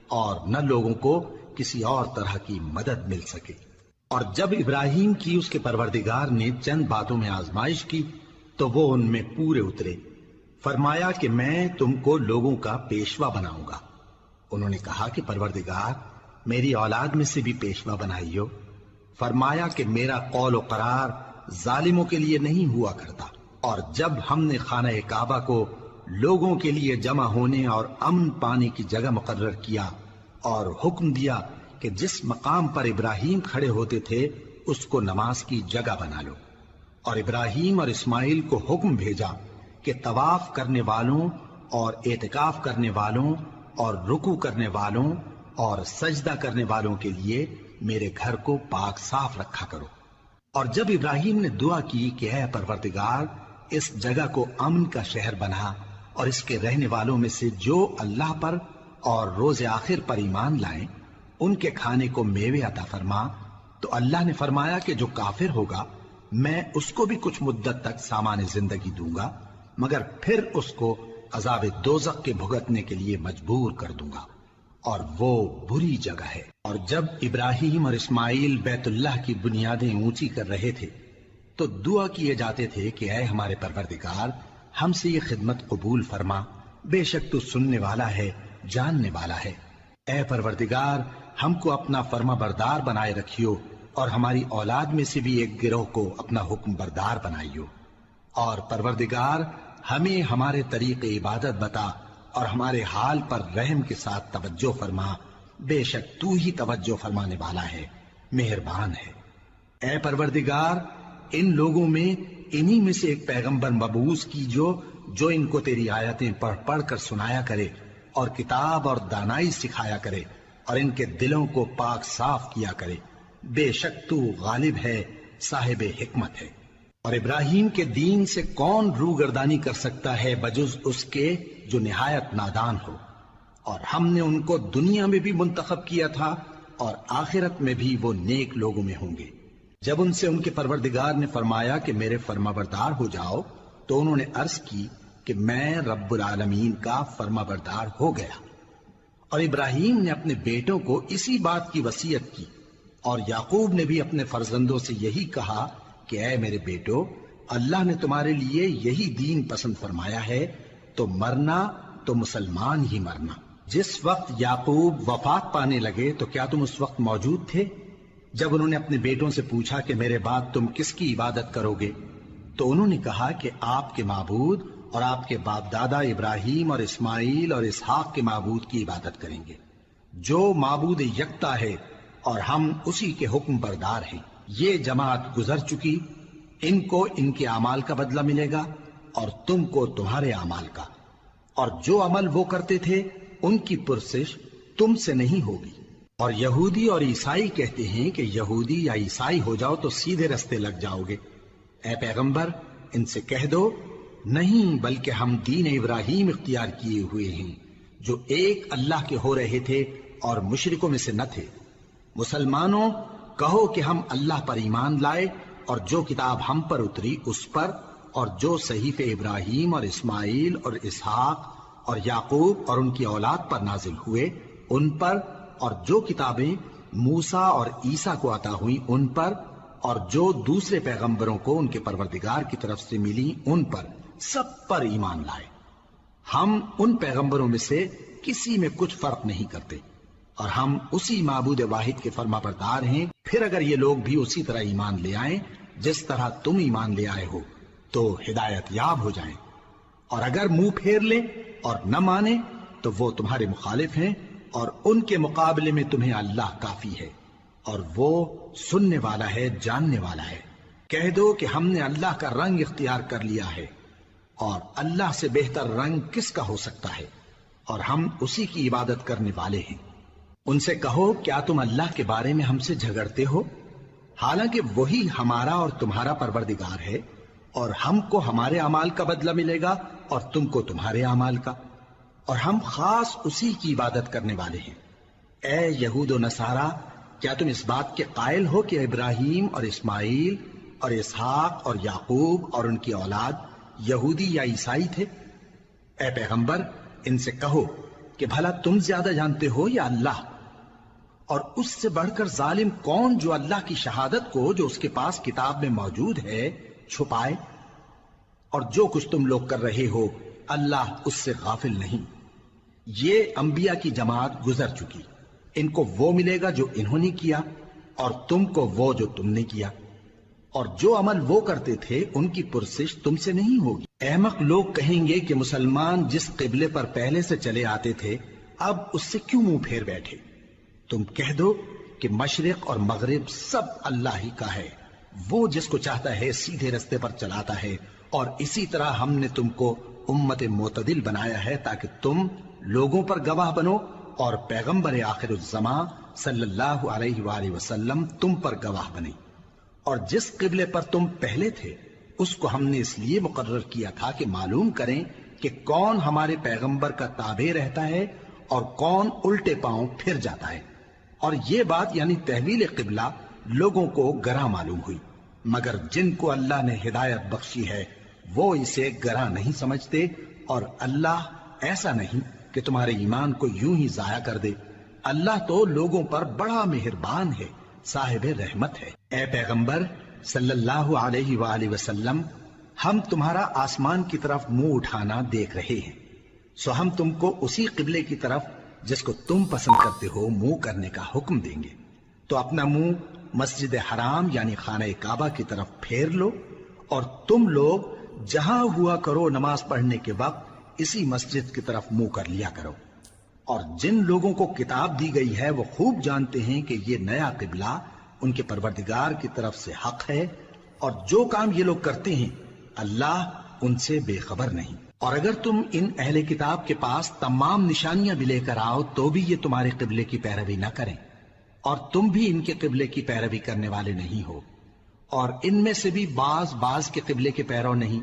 اور نہ لوگوں کو کسی اور طرح کی مدد مل سکے۔ اور جب ابراہیم کی اس کے پروردگار نے چند باتوں میں آزمائش کی تو وہ ان میں پورے اترے۔ فرمایا کہ میں تم کو لوگوں کا پیشوا بناؤں گا۔ انہوں نے کہا کہ پروردگار، میری اولاد میں سے بھی پیشوا بنائیو۔ فرمایا کہ میرا قول و قرار ظالموں کے لیے نہیں ہوا کرتا۔ اور جب ہم نے خانہ کعبہ کو لوگوں کے لیے جمع ہونے اور امن پانے کی جگہ مقرر کیا اور حکم دیا کہ جس مقام پر ابراہیم کھڑے ہوتے تھے اس کو نماز کی جگہ بنا لو، اور ابراہیم اور اسماعیل کو حکم بھیجا کہ طواف کرنے والوں اور اعتکاف کرنے والوں اور رکوع کرنے والوں اور سجدہ کرنے والوں کے لیے میرے گھر کو پاک صاف رکھا کرو۔ اور جب ابراہیم نے دعا کی کہ اے پروردگار اس جگہ کو امن کا شہر بنا اور اس کے رہنے والوں میں سے جو اللہ پر اور روز آخر پر ایمان لائیں ان کے کھانے کو میوے عطا فرما، تو اللہ نے فرمایا کہ جو کافر ہوگا میں اس کو بھی کچھ مدت تک سامان زندگی دوں گا، مگر پھر اس کو عذاب دوزخ کے بھگتنے کے لیے مجبور کر دوں گا، اور وہ بری جگہ ہے۔ اور جب ابراہیم اور اسماعیل بیت اللہ کی بنیادیں اونچی کر رہے تھے تو دعا کیے جاتے تھے کہ اے ہمارے پروردگار ہم سے یہ خدمت قبول فرما، بے شک تو سننے والا ہے، جاننے والا ہے۔ اے پروردگار ہم کو اپنا فرما بردار بنائے رکھیو، اور ہماری اولاد میں سے بھی ایک گروہ کو اپنا حکم بردار بنائیو، اور پروردگار ہمیں ہمارے طریق عبادت بتا اور ہمارے حال پر رحم کے ساتھ توجہ فرما، بے شک تو ہی توجہ فرمانے والا ہے، مہربان ہے۔ اے پروردگار ان لوگوں میں انہی میں سے ایک پیغمبر مبعوث کیجو جو ان کو تیری آیتیں پڑھ پڑھ کر سنایا کرے اور کتاب اور دانائی سکھایا کرے اور ان کے دلوں کو پاک صاف کیا کرے، بے شک تو غالب ہے، صاحب حکمت ہے۔ اور ابراہیم کے دین سے کون روگردانی کر سکتا ہے بجز اس کے جو نہایت نادان ہو، اور ہم نے ان کو دنیا میں بھی منتخب کیا تھا اور آخرت میں بھی وہ نیک لوگوں میں ہوں گے۔ جب ان سے ان کے پروردگار نے فرمایا کہ میرے فرما بردار ہو جاؤ تو انہوں نے عرض کی کہ میں رب العالمین کا فرما بردار ہو گیا۔ اور ابراہیم نے اپنے بیٹوں کو اسی بات کی وصیت کی، اور یعقوب نے بھی اپنے فرزندوں سے یہی کہا کہ اے میرے بیٹو، اللہ نے تمہارے لیے یہی دین پسند فرمایا ہے، تو مرنا تو مسلمان ہی مرنا۔ جس وقت یعقوب وفات پانے لگے تو کیا تم اس وقت موجود تھے جب انہوں نے اپنے بیٹوں سے پوچھا کہ میرے بعد تم کس کی عبادت کرو گے؟ تو انہوں نے کہا کہ آپ کے معبود اور آپ کے باپ دادا ابراہیم اور اسماعیل اور اسحاق کے معبود کی عبادت کریں گے، جو معبود یکتا ہے اور ہم اسی کے حکم بردار ہیں۔ یہ جماعت گزر چکی، ان کو ان کے اعمال کا بدلہ ملے گا اور تم کو تمہارے اعمال کا، اور جو عمل وہ کرتے تھے ان کی پرسش تم سے نہیں ہوگی۔ اور یہودی اور عیسائی کہتے ہیں کہ یہودی یا عیسائی ہو جاؤ تو سیدھے رستے لگ جاؤ گے۔ اے پیغمبر ان سے کہہ دو نہیں، بلکہ ہم دین ابراہیم اختیار کیے ہوئے ہیں جو ایک اللہ کے ہو رہے تھے اور مشرکوں میں سے نہ تھے۔ مسلمانوں کہو کہ ہم اللہ پر ایمان لائے اور جو کتاب ہم پر اتری اس پر، اور جو صحیفے ابراہیم اور اسماعیل اور اسحاق اور یعقوب اور ان کی اولاد پر نازل ہوئے ان پر، اور جو کتابیں موسیٰ اور عیسیٰ کو عطا ہوئیں ان پر، اور جو دوسرے پیغمبروں کو ان کے پروردگار کی طرف سے ملی ان پر، سب پر ایمان لائے۔ ہم ان پیغمبروں میں سے کسی میں کچھ فرق نہیں کرتے، اور ہم اسی معبود واحد کے فرما بردار ہیں۔ پھر اگر یہ لوگ بھی اسی طرح ایمان لے آئیں جس طرح تم ایمان لے آئے ہو تو ہدایت یاب ہو جائیں، اور اگر منہ پھیر لیں اور نہ مانیں تو وہ تمہارے مخالف ہیں، اور ان کے مقابلے میں تمہیں اللہ کافی ہے، اور وہ سننے والا ہے، جاننے والا ہے۔ کہہ دو کہ ہم نے اللہ کا رنگ اختیار کر لیا ہے، اور اللہ سے بہتر رنگ کس کا ہو سکتا ہے، اور ہم اسی کی عبادت کرنے والے ہیں۔ ان سے کہو کیا تم اللہ کے بارے میں ہم سے جھگڑتے ہو، حالانکہ وہی ہمارا اور تمہارا پروردگار ہے، اور ہم کو ہمارے اعمال کا بدلہ ملے گا اور تم کو تمہارے اعمال کا، اور ہم خاص اسی کی عبادت کرنے والے ہیں۔ اے یہود و نصارہ، کیا تم اس بات کے قائل ہو کہ ابراہیم اور اسماعیل اور اسحاق اور یعقوب اور ان کی اولاد یہودی یا عیسائی تھے؟ اے پیغمبر ان سے کہو کہ بھلا تم زیادہ جانتے ہو یا اللہ؟ اور اس سے بڑھ کر ظالم کون جو اللہ کی شہادت کو جو اس کے پاس کتاب میں موجود ہے چھپائے؟ اور جو کچھ تم لوگ کر رہے ہو اللہ اس سے غافل نہیں۔ یہ انبیاء کی جماعت گزر چکی، ان کو وہ ملے گا جو انہوں نے کیا، اور تم کو وہ جو تم نے کیا۔ اور جو عمل وہ کرتے تھے ان کی پرسش تم سے نہیں ہوگی۔ احمق لوگ کہیں گے کہ مسلمان جس قبلے پر پہلے سے چلے آتے تھے اب اس سے کیوں منہ پھیر بیٹھے؟ تم کہہ دو کہ مشرق اور مغرب سب اللہ ہی کا ہے، وہ جس کو چاہتا ہے سیدھے رستے پر چلاتا ہے، اور اسی طرح ہم نے تم کو امت معتدل بنایا ہے تاکہ تم لوگوں پر گواہ بنو اور پیغمبر آخر الزماں صلی اللہ علیہ وآلہ وسلم تم پر گواہ بنے۔ اور جس قبلے پر تم پہلے تھے اس کو ہم نے اس لیے مقرر کیا تھا کہ معلوم کریں کہ کون ہمارے پیغمبر کا تابع رہتا ہے اور کون الٹے پاؤں پھر جاتا ہے۔ اور یہ بات یعنی تحویل قبلہ لوگوں کو گراں معلوم ہوئی، مگر جن کو اللہ نے ہدایت بخشی ہے وہ اسے گراں نہیں سمجھتے، اور اللہ ایسا نہیں کہ تمہارے ایمان کو یوں ہی ضائع کر دے۔ اللہ تو لوگوں پر بڑا مہربان ہے، صاحب رحمت ہے۔ اے پیغمبر صلی اللہ علیہ وآلہ وسلم، ہم تمہارا آسمان کی طرف منہ اٹھانا دیکھ رہے ہیں، سو ہم تم کو اسی قبلے کی طرف جس کو تم پسند کرتے ہو منہ کرنے کا حکم دیں گے۔ تو اپنا منہ مسجد حرام یعنی خانہ کعبہ کی طرف پھیر لو، اور تم لوگ جہاں ہوا کرو نماز پڑھنے کے وقت اسی مسجد کی طرف منہ کر لیا کرو۔ اور جن لوگوں کو کتاب دی گئی ہے وہ خوب جانتے ہیں کہ یہ نیا قبلہ ان کے پروردگار کی طرف سے حق ہے، اور جو کام یہ لوگ کرتے ہیں اللہ ان سے بے خبر نہیں۔ اور اگر تم ان اہل کتاب کے پاس تمام نشانیاں بھی لے کر آؤ تو بھی یہ تمہارے قبلے کی پیروی نہ کریں، اور تم بھی ان کے قبلے کی پیروی کرنے والے نہیں ہو، اور ان میں سے بھی بعض کے قبلے کے پیرو نہیں۔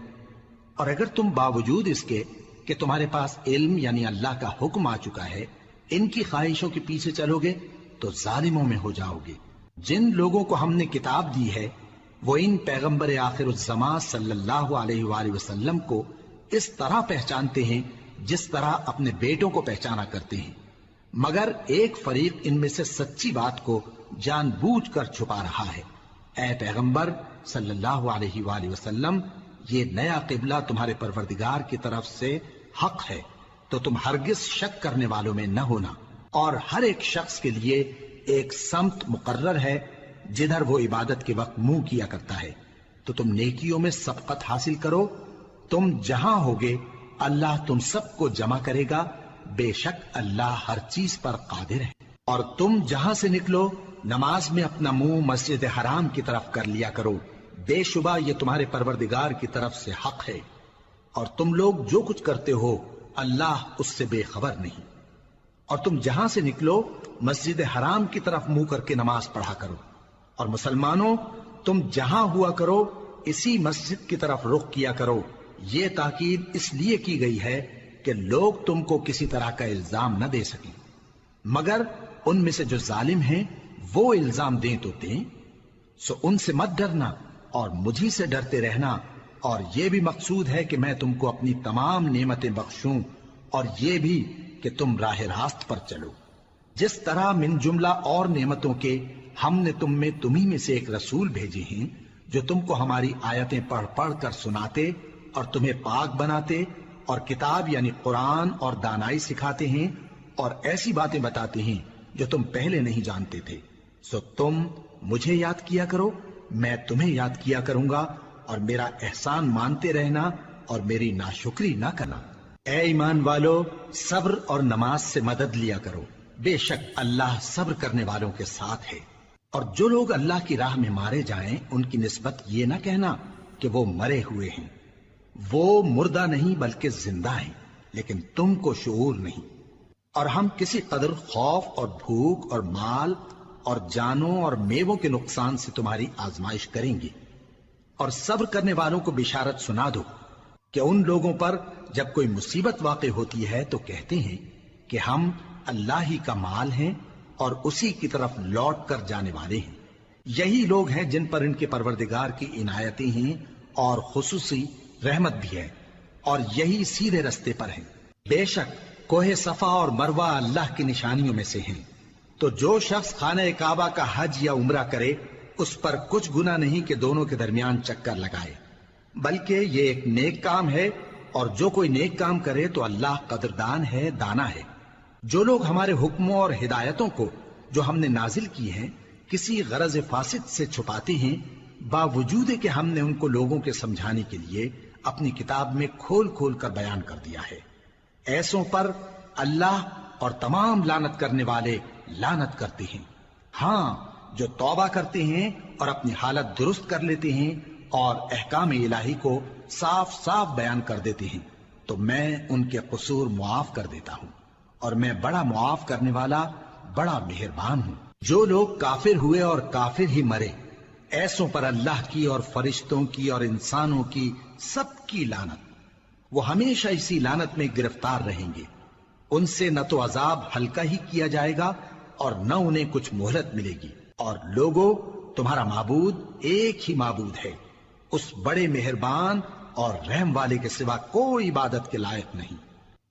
اور اگر تم باوجود اس کے کہ تمہارے پاس علم یعنی اللہ کا حکم آ چکا ہے ان کی خواہشوں کے پیچھے چلو گے تو ظالموں میں ہو جاؤ گے۔ جن لوگوں کو ہم نے کتاب دی ہے وہ ان پیغمبر آخر الزماں صلی اللہ علیہ وآلہ وسلم کو اس طرح پہچانتے ہیں جس طرح اپنے بیٹوں کو پہچانا کرتے ہیں، مگر ایک فریق ان میں سے سچی بات کو جان بوجھ کر چھپا رہا ہے۔ اے پیغمبر صلی اللہ علیہ وآلہ وسلم، یہ نیا قبلہ تمہارے پروردگار کی طرف سے حق ہے، تو تم ہرگز شک کرنے والوں میں نہ ہونا، اور ہر ایک شخص کے لیے ایک سمت مقرر ہے جدھر وہ عبادت کے وقت منہ کیا کرتا ہے، تو تم نیکیوں میں سبقت حاصل کرو۔ تم جہاں ہوگے اللہ تم سب کو جمع کرے گا، بے شک اللہ ہر چیز پر قادر ہے۔ اور تم جہاں سے نکلو نماز میں اپنا منہ مسجد حرام کی طرف کر لیا کرو، بے شبہ یہ تمہارے پروردگار کی طرف سے حق ہے، اور تم لوگ جو کچھ کرتے ہو اللہ اس سے بے خبر نہیں۔ اور تم جہاں سے نکلو مسجد حرام کی طرف منہ کر کے نماز پڑھا کرو، اور مسلمانوں تم جہاں ہوا کرو اسی مسجد کی طرف رخ کیا کرو۔ یہ تاکید اس لیے کی گئی ہے کہ لوگ تم کو کسی طرح کا الزام نہ دے سکیں، مگر ان میں سے جو ظالم ہیں وہ الزام دیں تو دیں، سو ان سے مت ڈرنا اور مجھی سے ڈرتے رہنا، اور یہ بھی مقصود ہے کہ میں تم کو اپنی تمام نعمتیں بخشوں، اور یہ بھی کہ تم راہ راست پر چلو۔ جس طرح من جملہ اور نعمتوں کے ہم نے تمہیں میں سے ایک رسول بھیجے ہیں جو تم کو ہماری آیتیں پڑھ پڑھ کر سناتے اور تمہیں پاک بناتے، اور کتاب یعنی قرآن اور دانائی سکھاتے ہیں، اور ایسی باتیں بتاتے ہیں جو تم پہلے نہیں جانتے تھے، سو تم مجھے یاد کیا کرو، میں تمہیں یاد کیا کروں گا، اور میرا احسان مانتے رہنا اور میری ناشکری نہ کرنا۔ اے ایمان والو، صبر اور نماز سے مدد لیا کرو، بے شک اللہ صبر کرنے والوں کے ساتھ ہے۔ اور جو لوگ اللہ کی راہ میں مارے جائیں ان کی نسبت یہ نہ کہنا کہ وہ مرے ہوئے ہیں، وہ مردہ نہیں بلکہ زندہ ہیں، لیکن تم کو شعور نہیں۔ اور ہم کسی قدر خوف اور بھوک اور مال اور جانوں اور میووں کے نقصان سے تمہاری آزمائش کریں گے، اور صبر کرنے والوں کو بشارت سنا دو کہ ان لوگوں پر جب کوئی مصیبت واقع ہوتی ہے تو کہتے ہیں کہ ہم اللہ ہی کا مال ہیں اور اسی کی طرف لوٹ کر جانے والے ہیں۔ یہی لوگ ہیں جن پر ان کے پروردگار کی عنایتیں ہیں اور خصوصی رحمت بھی ہے، اور یہی سیدھے رستے پر ہیں۔ بے شک کوہ صفا اور مروہ اللہ کی نشانیوں میں سے ہیں، تو جو شخص خانہ کعبہ کا حج یا عمرہ کرے اس پر کچھ گناہ نہیں کہ دونوں کے درمیان چکر لگائے، بلکہ یہ ایک نیک کام ہے، اور جو کوئی نیک کام کرے تو اللہ قدردان ہے، دانا ہے۔ جو لوگ ہمارے حکموں اور ہدایتوں کو جو ہم نے نازل کی ہیں کسی غرض فاسد سے چھپاتے ہیں، باوجود کہ ہم نے ان کو لوگوں کے سمجھانے کے لیے اپنی کتاب میں کھول کھول کر بیان کر دیا ہے۔ ایسوں پر اللہ اور تمام لعنت کرنے والے لعنت کرتے ہیں۔ ہاں، جو توبہ کرتے ہیں اور اپنی حالت درست کر لیتے ہیں اور احکام الہی کو صاف صاف بیان کر دیتے ہیں تو میں ان کے قصور معاف کر دیتا ہوں، اور میں بڑا معاف کرنے والا بڑا مہربان ہوں۔ جو لوگ کافر ہوئے اور کافر ہی مرے، ایسوں پر اللہ کی اور فرشتوں کی اور انسانوں کی سب کی لعنت، وہ ہمیشہ اسی لعنت میں گرفتار رہیں گے۔ ان سے نہ تو عذاب ہلکا ہی کیا جائے گا اور نہ انہیں کچھ مہلت ملے گی۔ اور لوگوں، تمہارا معبود ایک ہی معبود ہے، اس بڑے مہربان اور رحم والے کے سوا کوئی عبادت کے لائق نہیں۔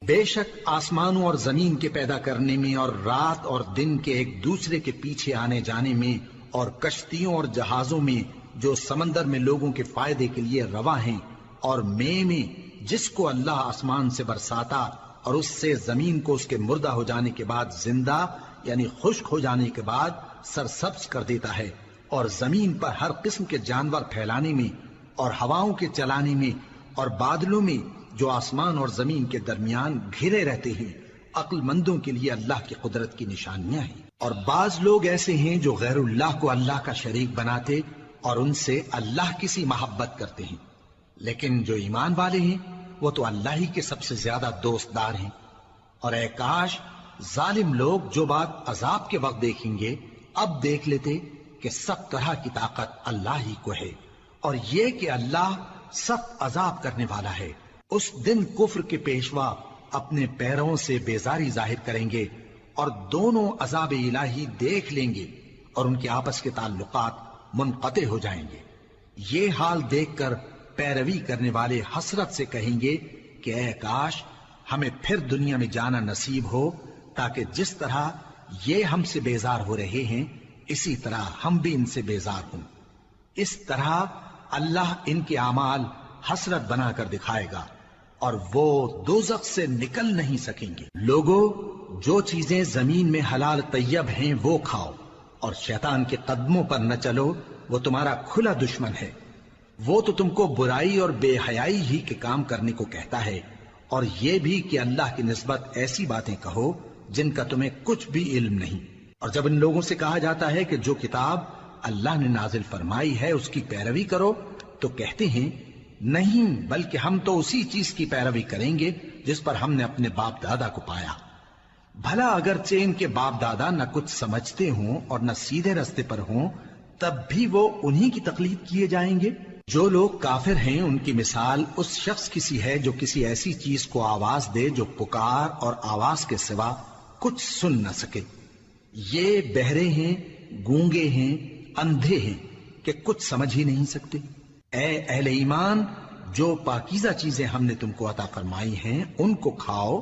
بے شک آسمانوں اور زمین کے پیدا کرنے میں اور رات اور دن کے ایک دوسرے کے پیچھے آنے جانے میں اور کشتیوں اور جہازوں میں جو سمندر میں لوگوں کے فائدے کے لیے رواں ہیں، اور میں جس کو اللہ آسمان سے برساتا اور اس سے زمین کو اس کے مردہ ہو جانے کے بعد زندہ یعنی خشک ہو جانے کے بعد سرسبز کر دیتا ہے، اور زمین پر ہر قسم کے جانور پھیلانے میں اور ہواؤں کے چلانے میں اور بادلوں میں جو آسمان اور زمین کے درمیان گھرے رہتے ہیں، عقل مندوں کے لیے اللہ کی قدرت کی نشانیاں ہیں۔ اور بعض لوگ ایسے ہیں جو غیر اللہ کو اللہ کا شریک بناتے اور ان سے اللہ کی سی محبت کرتے ہیں، لیکن جو ایمان والے ہیں وہ تو اللہ ہی کے سب سے زیادہ دوست دار ہیں۔ اور اے کاش ظالم لوگ جو بات عذاب کے وقت دیکھیں گے اب دیکھ لیتے کہ سب طرح کی طاقت اللہ ہی کو ہے، اور یہ کہ اللہ سخت عذاب کرنے والا ہے۔ اس دن کفر کے پیشوا اپنے پیروں سے بیزاری ظاہر کریں گے اور دونوں عذاب الہی دیکھ لیں گے اور ان کے آپس کے تعلقات منقطع ہو جائیں گے۔ یہ حال دیکھ کر پیروی کرنے والے حسرت سے کہیں گے کہ اے کاش ہمیں پھر دنیا میں جانا نصیب ہو، تاکہ جس طرح یہ ہم سے بیزار ہو رہے ہیں اسی طرح ہم بھی ان سے بیزار ہوں۔ اس طرح اللہ ان کے اعمال حسرت بنا کر دکھائے گا اور وہ دوزخ سے نکل نہیں سکیں گے۔ لوگوں، جو چیزیں زمین میں حلال طیب ہیں وہ کھاؤ، اور شیطان کے قدموں پر نہ چلو، وہ تمہارا کھلا دشمن ہے۔ وہ تو تم کو برائی اور بے حیائی ہی کے کام کرنے کو کہتا ہے، اور یہ بھی کہ اللہ کی نسبت ایسی باتیں کہو جن کا تمہیں کچھ بھی علم نہیں۔ اور جب ان لوگوں سے کہا جاتا ہے کہ جو کتاب اللہ نے نازل فرمائی ہے اس کی پیروی کرو، تو کہتے ہیں نہیں، بلکہ ہم تو اسی چیز کی پیروی کریں گے جس پر ہم نے اپنے باپ دادا کو پایا۔ بھلا اگرچہ ان کے باپ دادا نہ کچھ سمجھتے ہوں اور نہ سیدھے راستے پر ہوں، تب بھی وہ انہی کی تقلید کیے جائیں گے۔ جو لوگ کافر ہیں ان کی مثال اس شخص کی سی ہے جو کسی ایسی چیز کو آواز دے جو پکار اور آواز کے سوا کچھ سن نہ سکے۔ یہ بہرے ہیں، گونگے ہیں، اندھے ہیں کہ کچھ سمجھ ہی نہیں سکتے۔ اے اہل ایمان، جو پاکیزہ چیزیں ہم نے تم کو عطا فرمائی ہیں ان کو کھاؤ،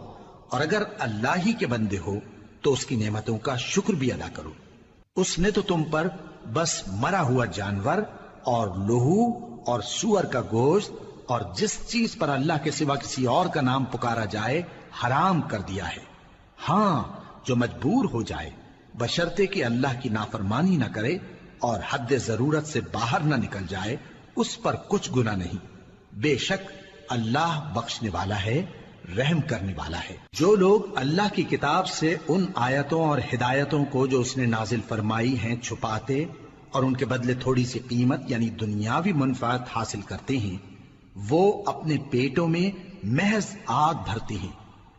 اور اگر اللہ ہی کے بندے ہو تو اس کی نعمتوں کا شکر بھی ادا کرو۔ اس نے تو تم پر بس مرا ہوا جانور اور لہو اور سور کا گوشت اور جس چیز پر اللہ کے سوا کسی اور کا نام پکارا جائے حرام کر دیا ہے۔ ہاں، جو مجبور ہو جائے بشرطے کہ اللہ کی نافرمانی نہ کرے اور حد ضرورت سے باہر نہ نکل جائے، اس پر کچھ گناہ نہیں۔ بے شک اللہ بخشنے والا ہے، رحم کرنے والا ہے۔ جو لوگ اللہ کی کتاب سے ان آیتوں اور ہدایتوں کو جو اس نے نازل فرمائی ہیں چھپاتے اور ان کے بدلے تھوڑی سی قیمت یعنی دنیاوی منفعت حاصل کرتے ہیں، وہ اپنے پیٹوں میں محض آگ بھرتے ہیں۔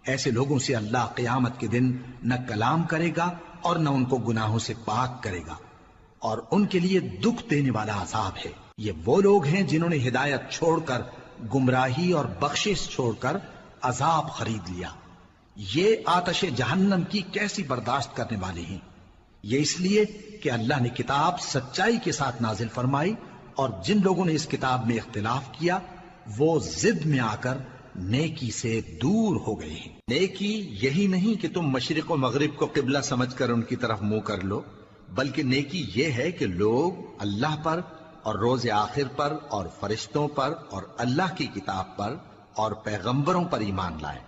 ایسے لوگوں سے اللہ قیامت کے دن نہ کلام کرے گا اور نہ ان کو گناہوں سے پاک کرے گا، اور ان کے لیے دکھ دینے والا عذاب ہے۔ یہ وہ لوگ ہیں جنہوں نے ہدایت چھوڑ کر گمراہی اور بخشش چھوڑ کر عذاب خرید لیا۔ یہ آتش جہنم کی کیسی برداشت کرنے والے ہیں۔ یہ اس لیے کہ اللہ نے کتاب سچائی کے ساتھ نازل فرمائی، اور جن لوگوں نے اس کتاب میں اختلاف کیا وہ ضد میں آ کر نیکی سے دور ہو گئے ہیں۔ نیکی یہی نہیں کہ تم مشرق و مغرب کو قبلہ سمجھ کر ان کی طرف منہ کر لو، بلکہ نیکی یہ ہے کہ لوگ اللہ پر اور روز آخر پر اور فرشتوں پر اور اللہ کی کتاب پر اور پیغمبروں پر ایمان لائیں،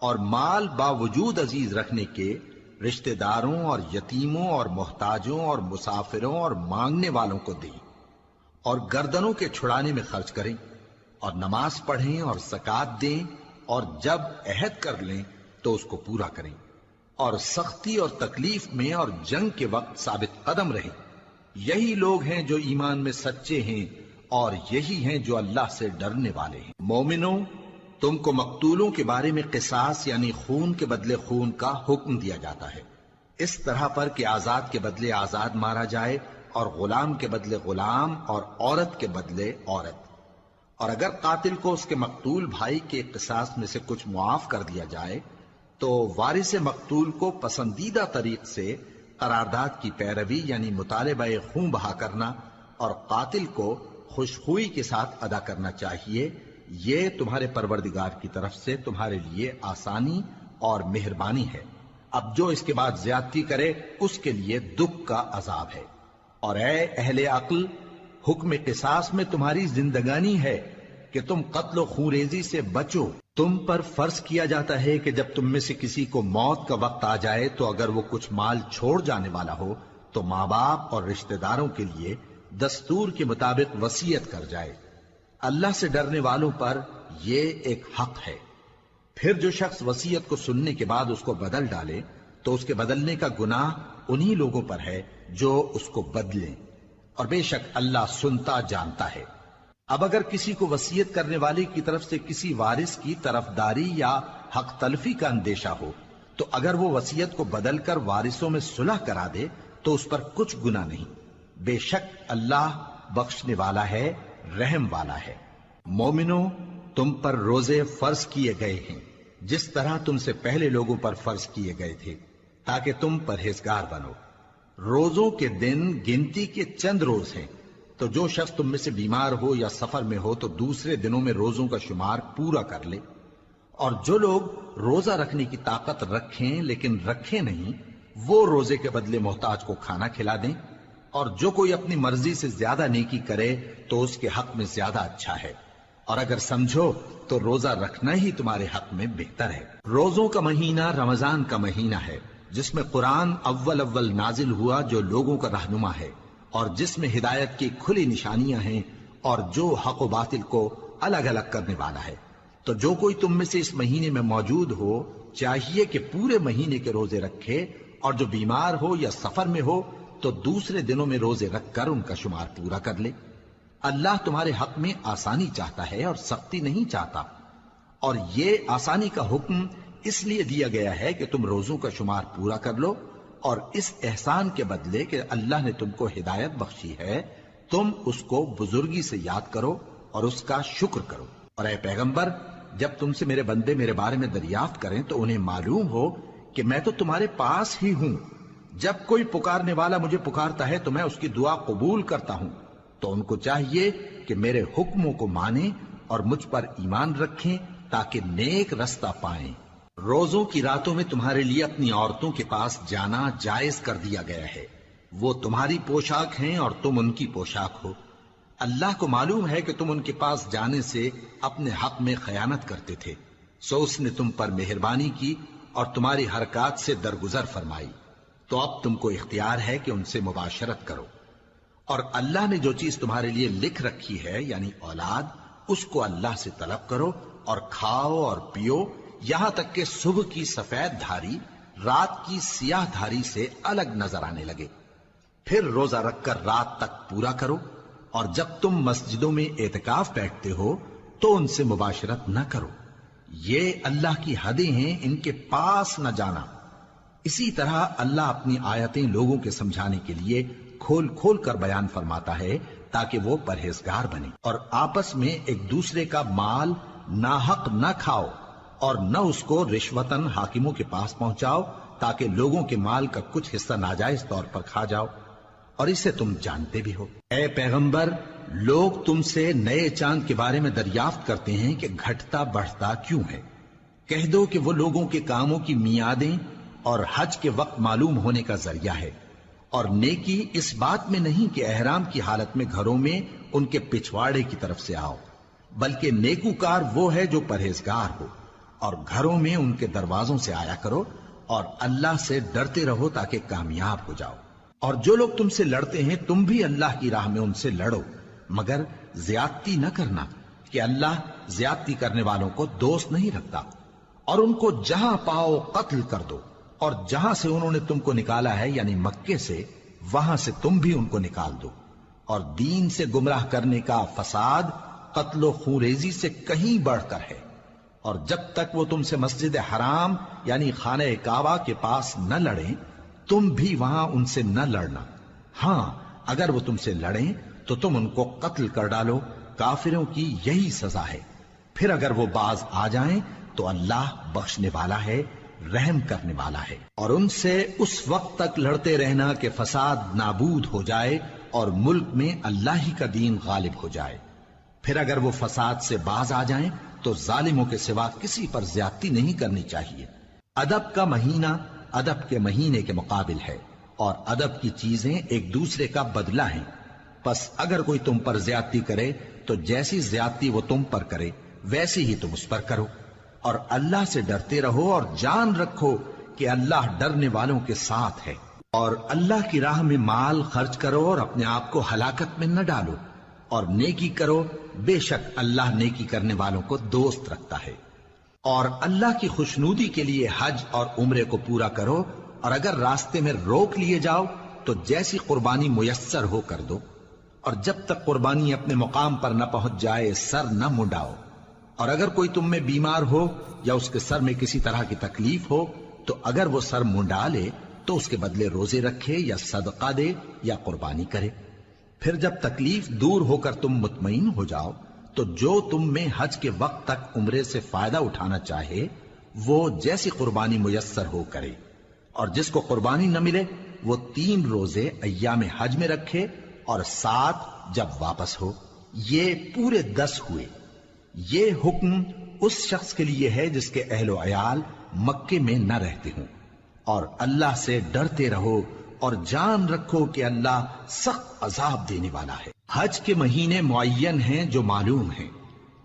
اور مال باوجود عزیز رکھنے کے رشتہ داروں اور یتیموں اور محتاجوں اور مسافروں اور مانگنے والوں کو دیں، اور گردنوں کے چھڑانے میں خرچ کریں، اور نماز پڑھیں اور زکات دیں، اور جب عہد کر لیں تو اس کو پورا کریں، اور سختی اور تکلیف میں اور جنگ کے وقت ثابت قدم رہیں۔ یہی لوگ ہیں جو ایمان میں سچے ہیں، اور یہی ہیں جو اللہ سے ڈرنے والے ہیں۔ مومنوں، تم کو مقتولوں کے بارے میں قصاص یعنی خون کے بدلے خون کا حکم دیا جاتا ہے، اس طرح پر کہ آزاد کے بدلے آزاد مارا جائے، اور غلام کے بدلے غلام، اور عورت کے بدلے عورت۔ اور اگر قاتل کو اس کے مقتول بھائی کے قصاص میں سے کچھ معاف کر دیا جائے تو وارث مقتول کو پسندیدہ طریق سے قرارداد کی پیروی یعنی مطالبہ خون بہا کرنا اور قاتل کو خوشخوئی کے ساتھ ادا کرنا چاہیے۔ یہ تمہارے پروردگار کی طرف سے تمہارے لیے آسانی اور مہربانی ہے۔ اب جو اس کے بعد زیادتی کرے اس کے لیے دکھ کا عذاب ہے۔ اور اے اہل عقل، حکم قصاص میں تمہاری زندگانی ہے کہ تم قتل و خونریزی سے بچو۔ تم پر فرض کیا جاتا ہے کہ جب تم میں سے کسی کو موت کا وقت آ جائے تو اگر وہ کچھ مال چھوڑ جانے والا ہو تو ماں باپ اور رشتہ داروں کے لیے دستور کے مطابق وصیت کر جائے۔ اللہ سے ڈرنے والوں پر یہ ایک حق ہے۔ پھر جو شخص وصیت کو سننے کے بعد اس کو بدل ڈالے تو اس کے بدلنے کا گناہ انہی لوگوں پر ہے جو اس کو بدلیں، اور بے شک اللہ سنتا جانتا ہے۔ اب اگر کسی کو وصیت کرنے والے کی طرف سے کسی وارث کی طرفداری یا حق تلفی کا اندیشہ ہو تو اگر وہ وصیت کو بدل کر وارثوں میں صلح کرا دے تو اس پر کچھ گناہ نہیں، بے شک اللہ بخشنے والا ہے، رحم والا ہے۔ مومنوں، تم پر روزے فرض کیے گئے ہیں جس طرح تم سے پہلے لوگوں پر فرض کیے گئے تھے تاکہ تم پرہیزگار بنو۔ روزوں کے دن گنتی کے چند روز ہیں، تو جو شخص تم میں سے بیمار ہو یا سفر میں ہو تو دوسرے دنوں میں روزوں کا شمار پورا کر لے۔ اور جو لوگ روزہ رکھنے کی طاقت رکھیں لیکن رکھیں نہیں، وہ روزے کے بدلے محتاج کو کھانا کھلا دیں۔ اور جو کوئی اپنی مرضی سے زیادہ نیکی کرے تو اس کے حق میں زیادہ اچھا ہے، اور اگر سمجھو تو روزہ رکھنا ہی تمہارے حق میں بہتر ہے۔ روزوں کا مہینہ رمضان کا مہینہ ہے جس میں قرآن اول نازل ہوا، جو لوگوں کا رہنما ہے اور جس میں ہدایت کی کھلی نشانیاں ہیں اور جو حق و باطل کو الگ الگ کرنے والا ہے۔ تو جو کوئی تم میں سے اس مہینے میں موجود ہو چاہیے کہ پورے مہینے کے روزے رکھے، اور جو بیمار ہو یا سفر میں ہو تو دوسرے دنوں میں روزے رکھ کر ان کا شمار پورا کر لے۔ اللہ تمہارے حق میں آسانی چاہتا ہے اور سختی نہیں چاہتا، اور یہ آسانی کا حکم اس لیے دیا گیا ہے کہ تم روزوں کا شمار پورا کر لو، اور اس احسان کے بدلے کہ اللہ نے تم کو ہدایت بخشی ہے تم اس کو بزرگی سے یاد کرو اور اس کا شکر کرو۔ اور اے پیغمبر، جب تم سے میرے بندے میرے بارے میں دریافت کریں تو انہیں معلوم ہو کہ میں تو تمہارے پاس ہی ہوں۔ جب کوئی پکارنے والا مجھے پکارتا ہے تو میں اس کی دعا قبول کرتا ہوں، تو ان کو چاہیے کہ میرے حکموں کو مانیں اور مجھ پر ایمان رکھیں تاکہ نیک رستہ پائیں۔ روزوں کی راتوں میں تمہارے لیے اپنی عورتوں کے پاس جانا جائز کر دیا گیا ہے، وہ تمہاری پوشاک ہیں اور تم ان کی پوشاک ہو۔ اللہ کو معلوم ہے کہ تم ان کے پاس جانے سے اپنے حق میں خیانت کرتے تھے، سو اس نے تم پر مہربانی کی اور تمہاری حرکات سے درگزر فرمائی، تو اب تم کو اختیار ہے کہ ان سے مباشرت کرو۔ اور اللہ نے جو چیز تمہارے لیے لکھ رکھی ہے یعنی اولاد، اس کو اللہ سے طلب کرو اور کھاؤ اور پیو یہاں تک کہ صبح کی سفید دھاری رات کی سیاہ دھاری سے الگ نظر آنے لگے، پھر روزہ رکھ کر رات تک پورا کرو۔ اور جب تم مسجدوں میں اعتکاف بیٹھتے ہو تو ان سے مباشرت نہ کرو، یہ اللہ کی حدیں ہیں، ان کے پاس نہ جانا۔ اسی طرح اللہ اپنی آیتیں لوگوں کے سمجھانے کے لیے کھول کھول کر بیان فرماتا ہے تاکہ وہ پرہیزگار بنے۔ اور آپس میں ایک دوسرے کا مال ناحق نہ کھاؤ اور نہ اس کو رشوتاً حاکموں کے پاس پہنچاؤ تاکہ لوگوں کے مال کا کچھ حصہ ناجائز طور پر کھا جاؤ، اور اسے تم جانتے بھی ہو۔ اے پیغمبر، لوگ تم سے نئے چاند کے بارے میں دریافت کرتے ہیں کہ گھٹتا بڑھتا کیوں ہے۔ کہہ دو کہ وہ لوگوں کے کاموں کی میعادیں اور حج کے وقت معلوم ہونے کا ذریعہ ہے، اور نیکی اس بات میں نہیں کہ احرام کی حالت میں گھروں میں ان کے پچھواڑے کی طرف سے آؤ، بلکہ نیکوکار وہ ہے جو پرہیزگار ہو، اور گھروں میں ان کے دروازوں سے آیا کرو اور اللہ سے ڈرتے رہو تاکہ کامیاب ہو جاؤ۔ اور جو لوگ تم سے لڑتے ہیں تم بھی اللہ کی راہ میں ان سے لڑو، مگر زیادتی نہ کرنا کہ اللہ زیادتی کرنے والوں کو دوست نہیں رکھتا، اور ان کو جہاں پاؤ قتل کر دو، اور جہاں سے انہوں نے تم کو نکالا ہے یعنی مکے سے، وہاں سے تم بھی ان کو نکال دو۔ اور دین سے گمراہ کرنے کا فساد قتل و خونریزی سے کہیں بڑھ کر ہے، اور جب تک وہ تم سے مسجد حرام یعنی خانہ کعبہ کے پاس نہ لڑیں تم بھی وہاں ان سے نہ لڑنا۔ ہاں اگر وہ تم سے لڑیں تو تم ان کو قتل کر ڈالو، کافروں کی یہی سزا ہے۔ پھر اگر وہ باز آ جائیں تو اللہ بخشنے والا ہے، رحم کرنے والا ہے۔ اور ان سے اس وقت تک لڑتے رہنا کہ فساد نابود ہو جائے اور ملک میں اللہ ہی کا دین غالب ہو جائے۔ پھر اگر وہ فساد سے باز آ جائیں تو ظالموں کے سوا کسی پر زیادتی نہیں کرنی چاہیے۔ ادب کا مہینہ ادب کے مہینے کے مقابل ہے، اور ادب کی چیزیں ایک دوسرے کا بدلہ ہیں۔ پس اگر کوئی تم پر زیادتی کرے تو جیسی زیادتی وہ تم پر کرے ویسی ہی تم اس پر کرو، اور اللہ سے ڈرتے رہو اور جان رکھو کہ اللہ ڈرنے والوں کے ساتھ ہے۔ اور اللہ کی راہ میں مال خرچ کرو اور اپنے آپ کو ہلاکت میں نہ ڈالو، اور نیکی کرو، بے شک اللہ نیکی کرنے والوں کو دوست رکھتا ہے۔ اور اللہ کی خوشنودی کے لیے حج اور عمرے کو پورا کرو، اور اگر راستے میں روک لیے جاؤ تو جیسی قربانی میسر ہو کر دو، اور جب تک قربانی اپنے مقام پر نہ پہنچ جائے سر نہ منڈاؤ۔ اور اگر کوئی تم میں بیمار ہو یا اس کے سر میں کسی طرح کی تکلیف ہو تو اگر وہ سر منڈا لے تو اس کے بدلے روزے رکھے یا صدقہ دے یا قربانی کرے۔ پھر جب تکلیف دور ہو کر تم مطمئن ہو جاؤ تو جو تم میں حج کے وقت تک عمرے سے فائدہ اٹھانا چاہے وہ جیسی قربانی میسر ہو کرے، اور جس کو قربانی نہ ملے وہ 3 روزے ایام حج میں رکھے اور 7 جب واپس ہو، یہ پورے 10 ہوئے۔ یہ حکم اس شخص کے لیے ہے جس کے اہل و عیال مکے میں نہ رہتے ہوں۔ اور اللہ سے ڈرتے رہو اور جان رکھو کہ اللہ سخت عذاب دینے والا ہے۔ حج کے مہینے معین ہیں جو معلوم ہیں،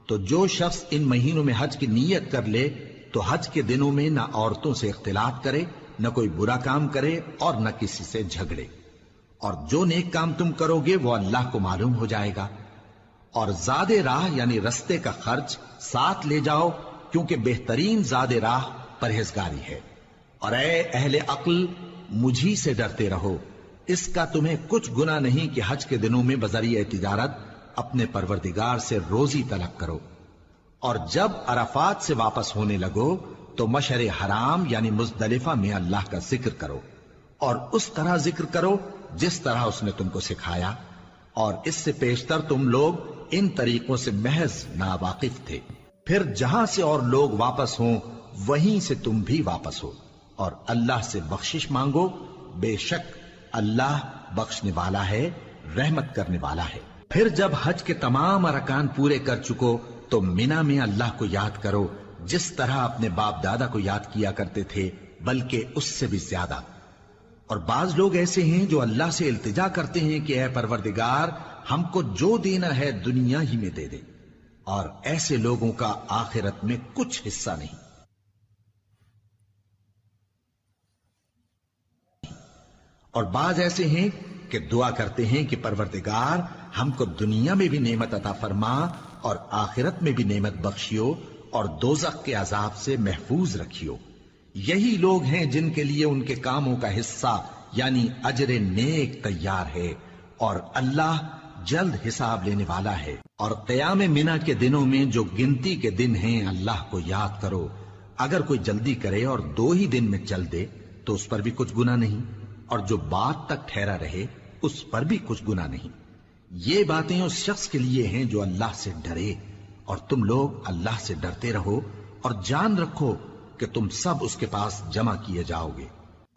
تو جو شخص ان مہینوں میں حج کی نیت کر لے تو حج کے دنوں میں نہ عورتوں سے اختلاط کرے، نہ کوئی برا کام کرے اور نہ کسی سے جھگڑے۔ اور جو نیک کام تم کرو گے وہ اللہ کو معلوم ہو جائے گا۔ اور زاد راہ یعنی رستے کا خرچ ساتھ لے جاؤ، کیونکہ بہترین زاد راہ پرہیزگاری ہے۔ اور اے اہل عقل مجھی سے ڈرتے رہو، اس کا تمہیں کچھ گناہ نہیں کہ حج کے دنوں میں بذریعہ تجارت اپنے پروردگار سے روزی طلب کرو۔ اور جب عرفات سے واپس ہونے لگو تو مشعر حرام یعنی مزدلفہ میں اللہ کا ذکر کرو، اور اس طرح ذکر کرو جس طرح اس نے تم کو سکھایا، اور اس سے پیشتر تم لوگ ان طریقوں سے محض ناواقف تھے۔ پھر جہاں سے اور لوگ واپس ہوں وہیں سے تم بھی واپس ہو، اور اللہ سے بخشش مانگو، بے شک اللہ بخشنے والا ہے، رحمت کرنے والا ہے۔ پھر جب حج کے تمام ارکان پورے کر چکو تو مینا میں اللہ کو یاد کرو جس طرح اپنے باپ دادا کو یاد کیا کرتے تھے، بلکہ اس سے بھی زیادہ۔ اور بعض لوگ ایسے ہیں جو اللہ سے التجا کرتے ہیں کہ اے پروردگار ہم کو جو دینا ہے دنیا ہی میں دے دے، اور ایسے لوگوں کا آخرت میں کچھ حصہ نہیں۔ اور بعض ایسے ہیں کہ دعا کرتے ہیں کہ پروردگار ہم کو دنیا میں بھی نعمت عطا فرما اور آخرت میں بھی نعمت بخشیو اور دوزخ کے عذاب سے محفوظ رکھیو۔ یہی لوگ ہیں جن کے لیے ان کے کاموں کا حصہ یعنی اجر نیک تیار ہے، اور اللہ جلد حساب لینے والا ہے۔ اور قیام منا کے دنوں میں جو گنتی کے دن ہیں اللہ کو یاد کرو، اگر کوئی جلدی کرے اور 2 ہی دن میں چل دے تو اس پر بھی کچھ گناہ نہیں، اور جو بات تک ٹھہرا رہے اس پر بھی کچھ گناہ نہیں۔ یہ باتیں اس شخص کے لیے ہیں جو اللہ سے ڈرے، اور تم لوگ اللہ سے ڈرتے رہو اور جان رکھو کہ تم سب اس کے پاس جمع کیے جاؤ گے۔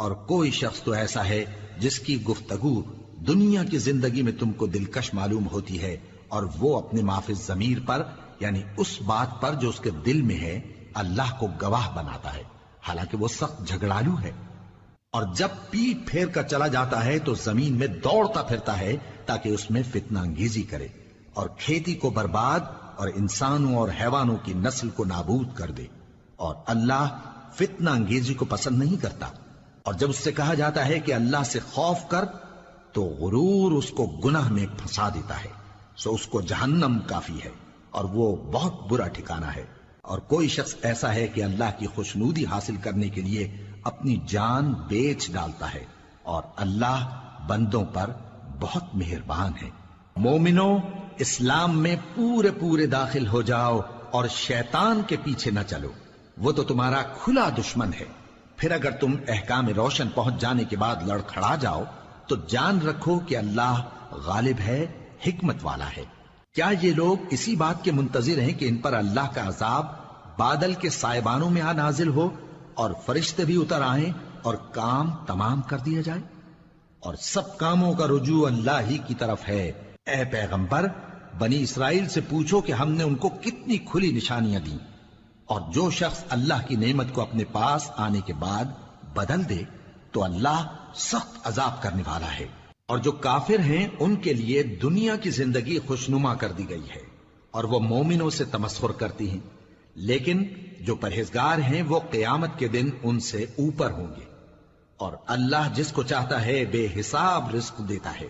اور کوئی شخص تو ایسا ہے جس کی گفتگو دنیا کی زندگی میں تم کو دلکش معلوم ہوتی ہے، اور وہ اپنے معافی ضمیر پر یعنی اس بات پر جو اس کے دل میں ہے اللہ کو گواہ بناتا ہے، حالانکہ وہ سخت جھگڑالو ہے۔ اور جب پیٹ پھیر کر چلا جاتا ہے تو زمین میں دوڑتا پھرتا ہے تاکہ اس میں فتنہ انگیزی کرے اور کھیتی کو برباد اور انسانوں اور حیوانوں کی نسل کو نابود کر دے، اور اللہ فتنہ انگیزی کو پسند نہیں کرتا۔ اور جب اس سے کہا جاتا ہے کہ اللہ سے خوف کر تو غرور اس کو گناہ میں پھنسا دیتا ہے۔ سو اس کو جہنم کافی ہے اور وہ بہت برا ٹھکانہ ہے۔ اور کوئی شخص ایسا ہے کہ اللہ کی خوشنودی حاصل کرنے کے لیے اپنی جان بیچ ڈالتا ہے، اور اللہ بندوں پر بہت مہربان ہے۔ مومنو، اسلام میں پورے پورے داخل ہو جاؤ اور شیطان کے پیچھے نہ چلو، وہ تو تمہارا کھلا دشمن ہے۔ پھر اگر تم احکام روشن پہنچ جانے کے بعد لڑکھڑا جاؤ تو جان رکھو کہ اللہ غالب ہے، حکمت والا ہے۔ کیا یہ لوگ اسی بات کے منتظر ہیں کہ ان پر اللہ کا عذاب بادل کے سائبانوں میں آ نازل ہو اور فرشتے بھی اتر آئیں اور کام تمام کر دیا جائے؟ اور سب کاموں کا رجوع اللہ ہی کی طرف ہے۔ اے پیغمبر، بنی اسرائیل سے پوچھو کہ ہم نے ان کو کتنی کھلی نشانیاں دیں، اور جو شخص اللہ کی نعمت کو اپنے پاس آنے کے بعد بدل دے تو اللہ سخت عذاب کرنے والا ہے۔ اور جو کافر ہیں ان کے لیے دنیا کی زندگی خوشنما کر دی گئی ہے، اور وہ مومنوں سے تمسخر کرتی ہیں، لیکن جو پرہیزگار ہیں وہ قیامت کے دن ان سے اوپر ہوں گے۔ اور اللہ جس کو چاہتا ہے بے حساب رزق دیتا ہے۔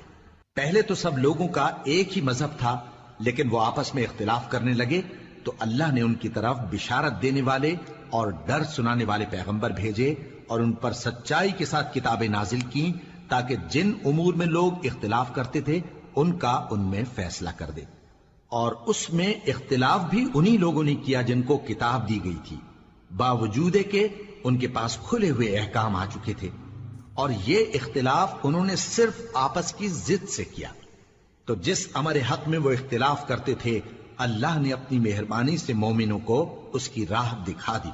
پہلے تو سب لوگوں کا ایک ہی مذہب تھا، لیکن وہ آپس میں اختلاف کرنے لگے تو اللہ نے ان کی طرف بشارت دینے والے اور ڈر سنانے والے پیغمبر بھیجے، اور ان پر سچائی کے ساتھ کتابیں نازل کی تاکہ جن امور میں لوگ اختلاف کرتے تھے ان کا ان میں فیصلہ کر دے۔ اور اس میں اختلاف بھی انہی لوگوں نے کیا جن کو کتاب دی گئی تھی، باوجود کہ ان کے پاس کھلے ہوئے احکام آ چکے تھے، اور یہ اختلاف انہوں نے صرف آپس کی ضد سے کیا۔ تو جس امر حق میں وہ اختلاف کرتے تھے اللہ نے اپنی مہربانی سے مومنوں کو اس کی راہ دکھا دی،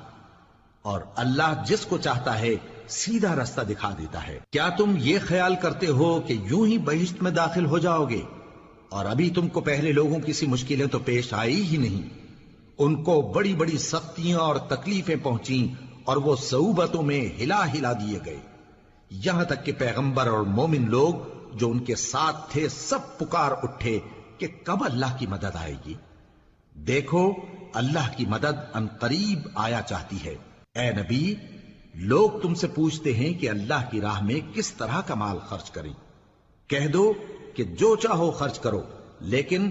اور اللہ جس کو چاہتا ہے سیدھا رستہ دکھا دیتا ہے۔ کیا تم یہ خیال کرتے ہو کہ یوں ہی بہشت میں داخل ہو جاؤ گے، اور ابھی تم کو پہلے لوگوں کی سی مشکلیں تو پیش آئی ہی نہیں؟ ان کو بڑی بڑی سختیاں اور تکلیفیں پہنچیں، اور وہ صعوبتوں میں ہلا ہلا دیے گئے، یہاں تک کہ پیغمبر اور مومن لوگ جو ان کے ساتھ تھے سب پکار اٹھے کہ کب اللہ کی مدد آئے گی۔ دیکھو اللہ کی مدد ان قریب آیا چاہتی ہے۔ اے نبی، لوگ تم سے پوچھتے ہیں کہ اللہ کی راہ میں کس طرح کا مال خرچ کریں۔ کہہ دو کہ جو چاہو خرچ کرو، لیکن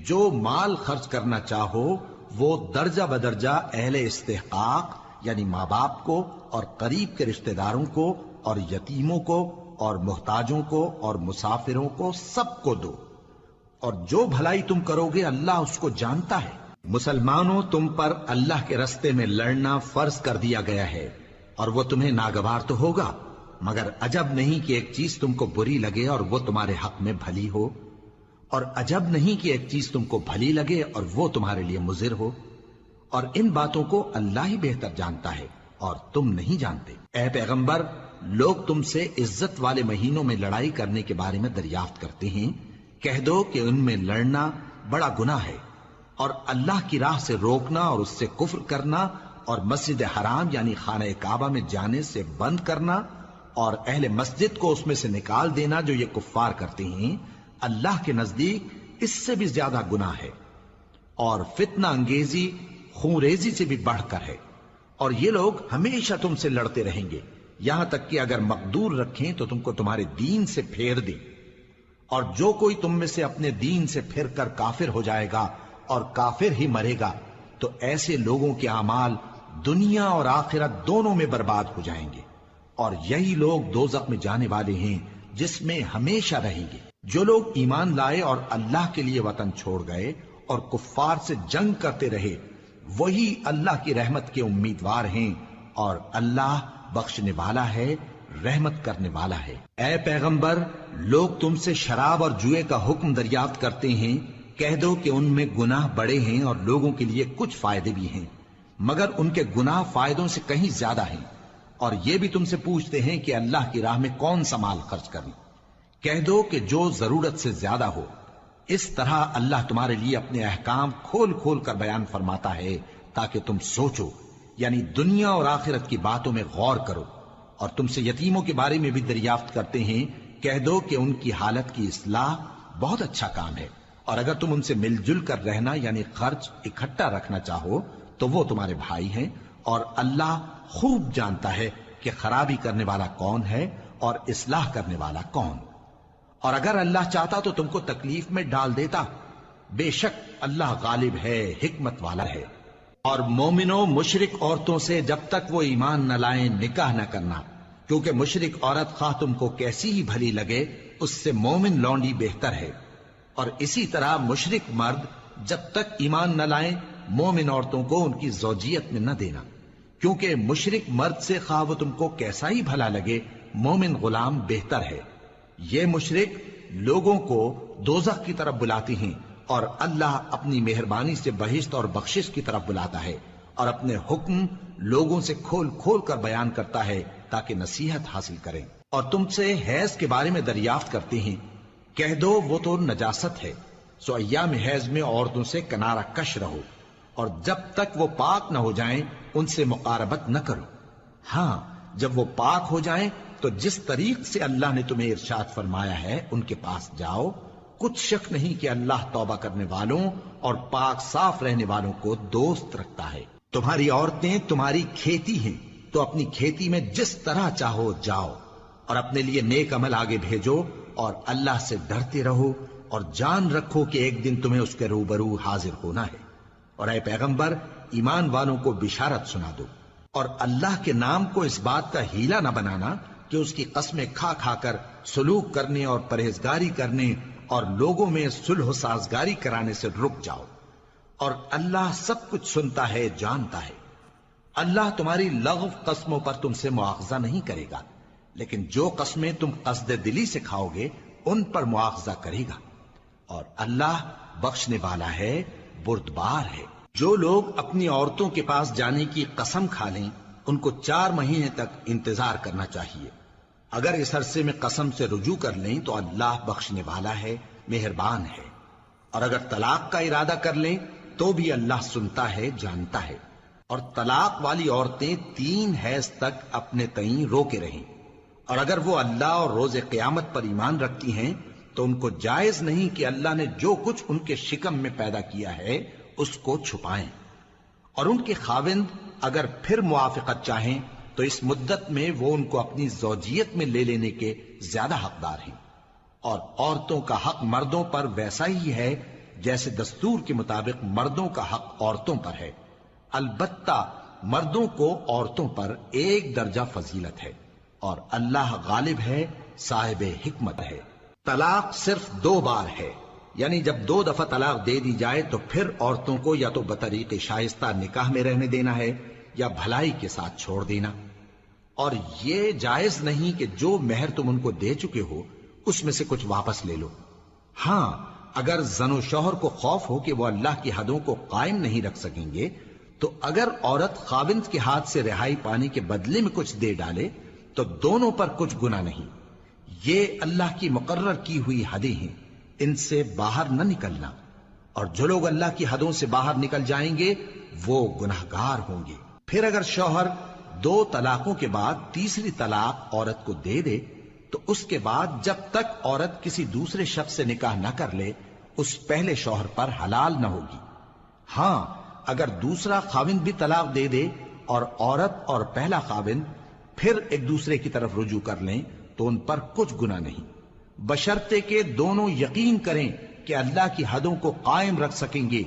جو مال خرچ کرنا چاہو وہ درجہ بدرجہ اہل استحقاق یعنی ماں باپ کو اور قریب کے رشتہ داروں کو اور یتیموں کو اور محتاجوں کو اور مسافروں کو سب کو دو، اور جو بھلائی تم کرو گے اللہ اس کو جانتا ہے۔ مسلمانوں، تم پر اللہ کے رستے میں لڑنا فرض کر دیا گیا ہے، اور وہ تمہیں ناگوار تو ہوگا، مگر عجب نہیں کہ ایک چیز تم کو بری لگے اور وہ تمہارے حق میں بھلی ہو، اور عجب نہیں کہ ایک چیز تم کو بھلی لگے اور وہ تمہارے لیے مضر ہو، اور ان باتوں کو اللہ ہی بہتر جانتا ہے اور تم نہیں جانتے۔ اے پیغمبر، لوگ تم سے عزت والے مہینوں میں لڑائی کرنے کے بارے میں دریافت کرتے ہیں، کہہ دو کہ ان میں لڑنا بڑا گناہ ہے، اور اللہ کی راہ سے روکنا اور اس سے کفر کرنا اور مسجد حرام یعنی خانہ کعبہ میں جانے سے بند کرنا اور اہل مسجد کو اس میں سے نکال دینا جو یہ کفار کرتے ہیں، اللہ کے نزدیک اس سے بھی زیادہ گناہ ہے، اور فتنہ انگیزی خونریزی سے بھی بڑھ کر ہے۔ اور یہ لوگ ہمیشہ تم سے لڑتے رہیں گے، یہاں تک کہ اگر مقدور رکھیں تو تم کو تمہارے دین سے پھیر دیں، اور جو کوئی تم میں سے اپنے دین سے پھر کر کافر ہو جائے گا اور کافر ہی مرے گا تو ایسے لوگوں کے اعمال دنیا اور آخرت دونوں میں برباد ہو جائیں گے، اور یہی لوگ دوزخ میں جانے والے ہیں جس میں ہمیشہ رہیں گے۔ جو لوگ ایمان لائے اور اللہ کے لیے وطن چھوڑ گئے اور کفار سے جنگ کرتے رہے وہی اللہ کی رحمت کے امیدوار ہیں، اور اللہ بخشنے والا ہے، رحمت کرنے والا ہے۔ اے پیغمبر، لوگ تم سے شراب اور جوئے کا حکم دریافت کرتے ہیں، کہہ دو کہ ان میں گناہ بڑے ہیں اور لوگوں کے لیے کچھ فائدے بھی ہیں، مگر ان کے گناہ فائدوں سے کہیں زیادہ ہیں۔ اور یہ بھی تم سے پوچھتے ہیں کہ اللہ کی راہ میں کون سا مال خرچ کریں، کہہ دو کہ جو ضرورت سے زیادہ ہو۔ اس طرح اللہ تمہارے لیے اپنے احکام کھول کھول کر بیان فرماتا ہے تاکہ تم سوچو، یعنی دنیا اور آخرت کی باتوں میں غور کرو۔ اور تم سے یتیموں کے بارے میں بھی دریافت کرتے ہیں، کہہ دو کہ ان کی حالت کی اصلاح بہت اچھا کام ہے، اور اگر تم ان سے مل جل کر رہنا یعنی خرچ اکٹھا رکھنا چاہو تو وہ تمہارے بھائی ہیں، اور اللہ خوب جانتا ہے کہ خرابی کرنے والا کون ہے اور اصلاح کرنے والا کون۔ اور اگر اللہ چاہتا تو تم کو تکلیف میں ڈال دیتا، بے شک اللہ غالب ہے، حکمت والا ہے۔ اور مومنوں مشرک عورتوں سے جب تک وہ ایمان نہ لائیں نکاح نہ کرنا، کیونکہ مشرک عورت خواہ تم کو کیسی ہی بھلی لگے اس سے مومن لونڈی بہتر ہے۔ اور اسی طرح مشرک مرد جب تک ایمان نہ لائیں مومن عورتوں کو ان کی زوجیت میں نہ دینا، کیونکہ مشرک مرد سے خواہ وہ تم کو کیسا ہی بھلا لگے مومن غلام بہتر ہے۔ یہ مشرک لوگوں کو دوزخ کی طرف بلاتی ہیں، اور اللہ اپنی مہربانی سے بہشت اور بخشش کی طرف بلاتا ہے، اور اپنے حکم لوگوں سے کھول کھول کر بیان کرتا ہے تاکہ نصیحت حاصل کریں۔ اور تم سے حیض کے بارے میں دریافت کرتے ہیں، کہہ دو وہ تو نجاست ہے، سو ایام حیض میں عورتوں سے کنارہ کش رہو، اور جب تک وہ پاک نہ ہو جائیں ان سے مقاربت نہ کرو۔ ہاں جب وہ پاک ہو جائیں تو جس طریق سے اللہ نے تمہیں ارشاد فرمایا ہے ان کے پاس جاؤ، کچھ شک نہیں کہ اللہ توبہ کرنے والوں اور پاک صاف رہنے والوں کو دوست رکھتا ہے۔ تمہاری عورتیں تمہاری کھیتی ہیں، تو اپنی کھیتی میں جس طرح چاہو جاؤ، اور اپنے لیے نیک عمل آگے بھیجو، اور اللہ سے ڈرتے رہو، اور جان رکھو کہ ایک دن تمہیں اس کے روبرو حاضر ہونا ہے۔ اور اے پیغمبر ایمان والوں کو بشارت سنا دو، اور اللہ کے نام کو اس بات کا ہیلا نہ بنانا کہ اس کی قسمیں کھا کھا کر سلوک کرنے اور پرہیزگاری کرنے اور لوگوں میں صلح و سازگاری کرانے سے رک جاؤ، اور اللہ سب کچھ سنتا ہے، جانتا ہے۔ اللہ تمہاری لغو قسموں پر تم سے مواخذہ نہیں کرے گا، لیکن جو قسمیں تم قصد دلی سے کھاؤ گے ان پر مواخذہ کرے گا، اور اللہ بخشنے والا ہے، بردبار ہے۔ جو لوگ اپنی عورتوں کے پاس جانے کی قسم کھا لیں ان کو 4 مہینے تک انتظار کرنا چاہیے۔ اگر اس عرصے میں قسم سے رجوع کر لیں تو اللہ بخشنے والا ہے، مہربان ہے۔ اور اگر طلاق کا ارادہ کر لیں تو بھی اللہ سنتا ہے، جانتا ہے۔ اور طلاق والی عورتیں 3 حیض تک اپنے تئیں روکے رہیں، اور اگر وہ اللہ اور روز قیامت پر ایمان رکھتی ہیں تو ان کو جائز نہیں کہ اللہ نے جو کچھ ان کے شکم میں پیدا کیا ہے اس کو چھپائیں۔ اور ان کے خاوند اگر پھر موافقت چاہیں تو اس مدت میں وہ ان کو اپنی زوجیت میں لے لینے کے زیادہ حقدار ہیں۔ اور عورتوں کا حق مردوں پر ویسا ہی ہے جیسے دستور کے مطابق مردوں کا حق عورتوں پر ہے، البتہ مردوں کو عورتوں پر 1 درجہ فضیلت ہے، اور اللہ غالب ہے، صاحب حکمت ہے۔ طلاق صرف 2 بار ہے، یعنی جب 2 دفعہ طلاق دے دی جائے تو پھر عورتوں کو یا تو بطریق شائستہ نکاح میں رہنے دینا ہے یا بھلائی کے ساتھ چھوڑ دینا۔ اور یہ جائز نہیں کہ جو مہر تم ان کو دے چکے ہو اس میں سے کچھ واپس لے لو۔ ہاں اگر زن و شوہر کو خوف ہو کہ وہ اللہ کی حدوں کو قائم نہیں رکھ سکیں گے تو اگر عورت خاوند کے ہاتھ سے رہائی پانے کے بدلے میں کچھ دے ڈالے تو دونوں پر کچھ گناہ نہیں۔ یہ اللہ کی مقرر کی ہوئی حدیں ہیں، ان سے باہر نہ نکلنا، اور جو لوگ اللہ کی حدوں سے باہر نکل جائیں گے وہ گناہگار ہوں گے۔ پھر اگر شوہر 2 طلاقوں کے بعد تیسری طلاق عورت کو دے دے تو اس کے بعد جب تک عورت کسی دوسرے شخص سے نکاح نہ کر لے اس پہلے شوہر پر حلال نہ ہوگی۔ ہاں اگر دوسرا خاوند بھی طلاق دے دے اور عورت اور پہلا خاوند پھر ایک دوسرے کی طرف رجوع کر لیں تو ان پر کچھ گناہ نہیں، بشرطے کہ دونوں یقین کریں کہ اللہ کی حدوں کو قائم رکھ سکیں گے،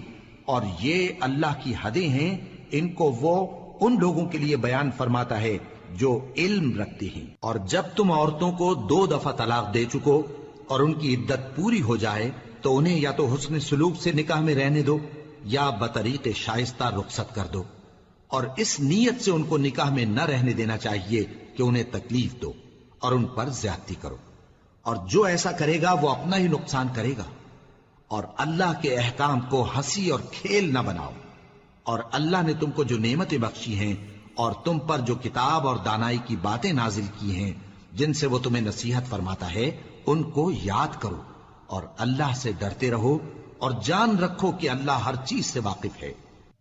اور یہ اللہ کی حدیں ہیں، ان کو وہ ان لوگوں کے لیے بیان فرماتا ہے جو علم رکھتے ہیں۔ اور جب تم عورتوں کو 2 دفعہ طلاق دے چکو اور ان کی عدت پوری ہو جائے تو انہیں یا تو حسن سلوک سے نکاح میں رہنے دو یا بطریق شائستہ رخصت کر دو، اور اس نیت سے ان کو نکاح میں نہ رہنے دینا چاہیے کہ انہیں تکلیف دو اور ان پر زیادتی کرو، اور جو ایسا کرے گا وہ اپنا ہی نقصان کرے گا۔ اور اللہ کے احکام کو ہنسی اور کھیل نہ بناؤ، اور اللہ نے تم کو جو نعمتیں بخشی ہیں اور تم پر جو کتاب اور دانائی کی باتیں نازل کی ہیں جن سے وہ تمہیں نصیحت فرماتا ہے ان کو یاد کرو، اور اللہ سے ڈرتے رہو، اور جان رکھو کہ اللہ ہر چیز سے واقف ہے۔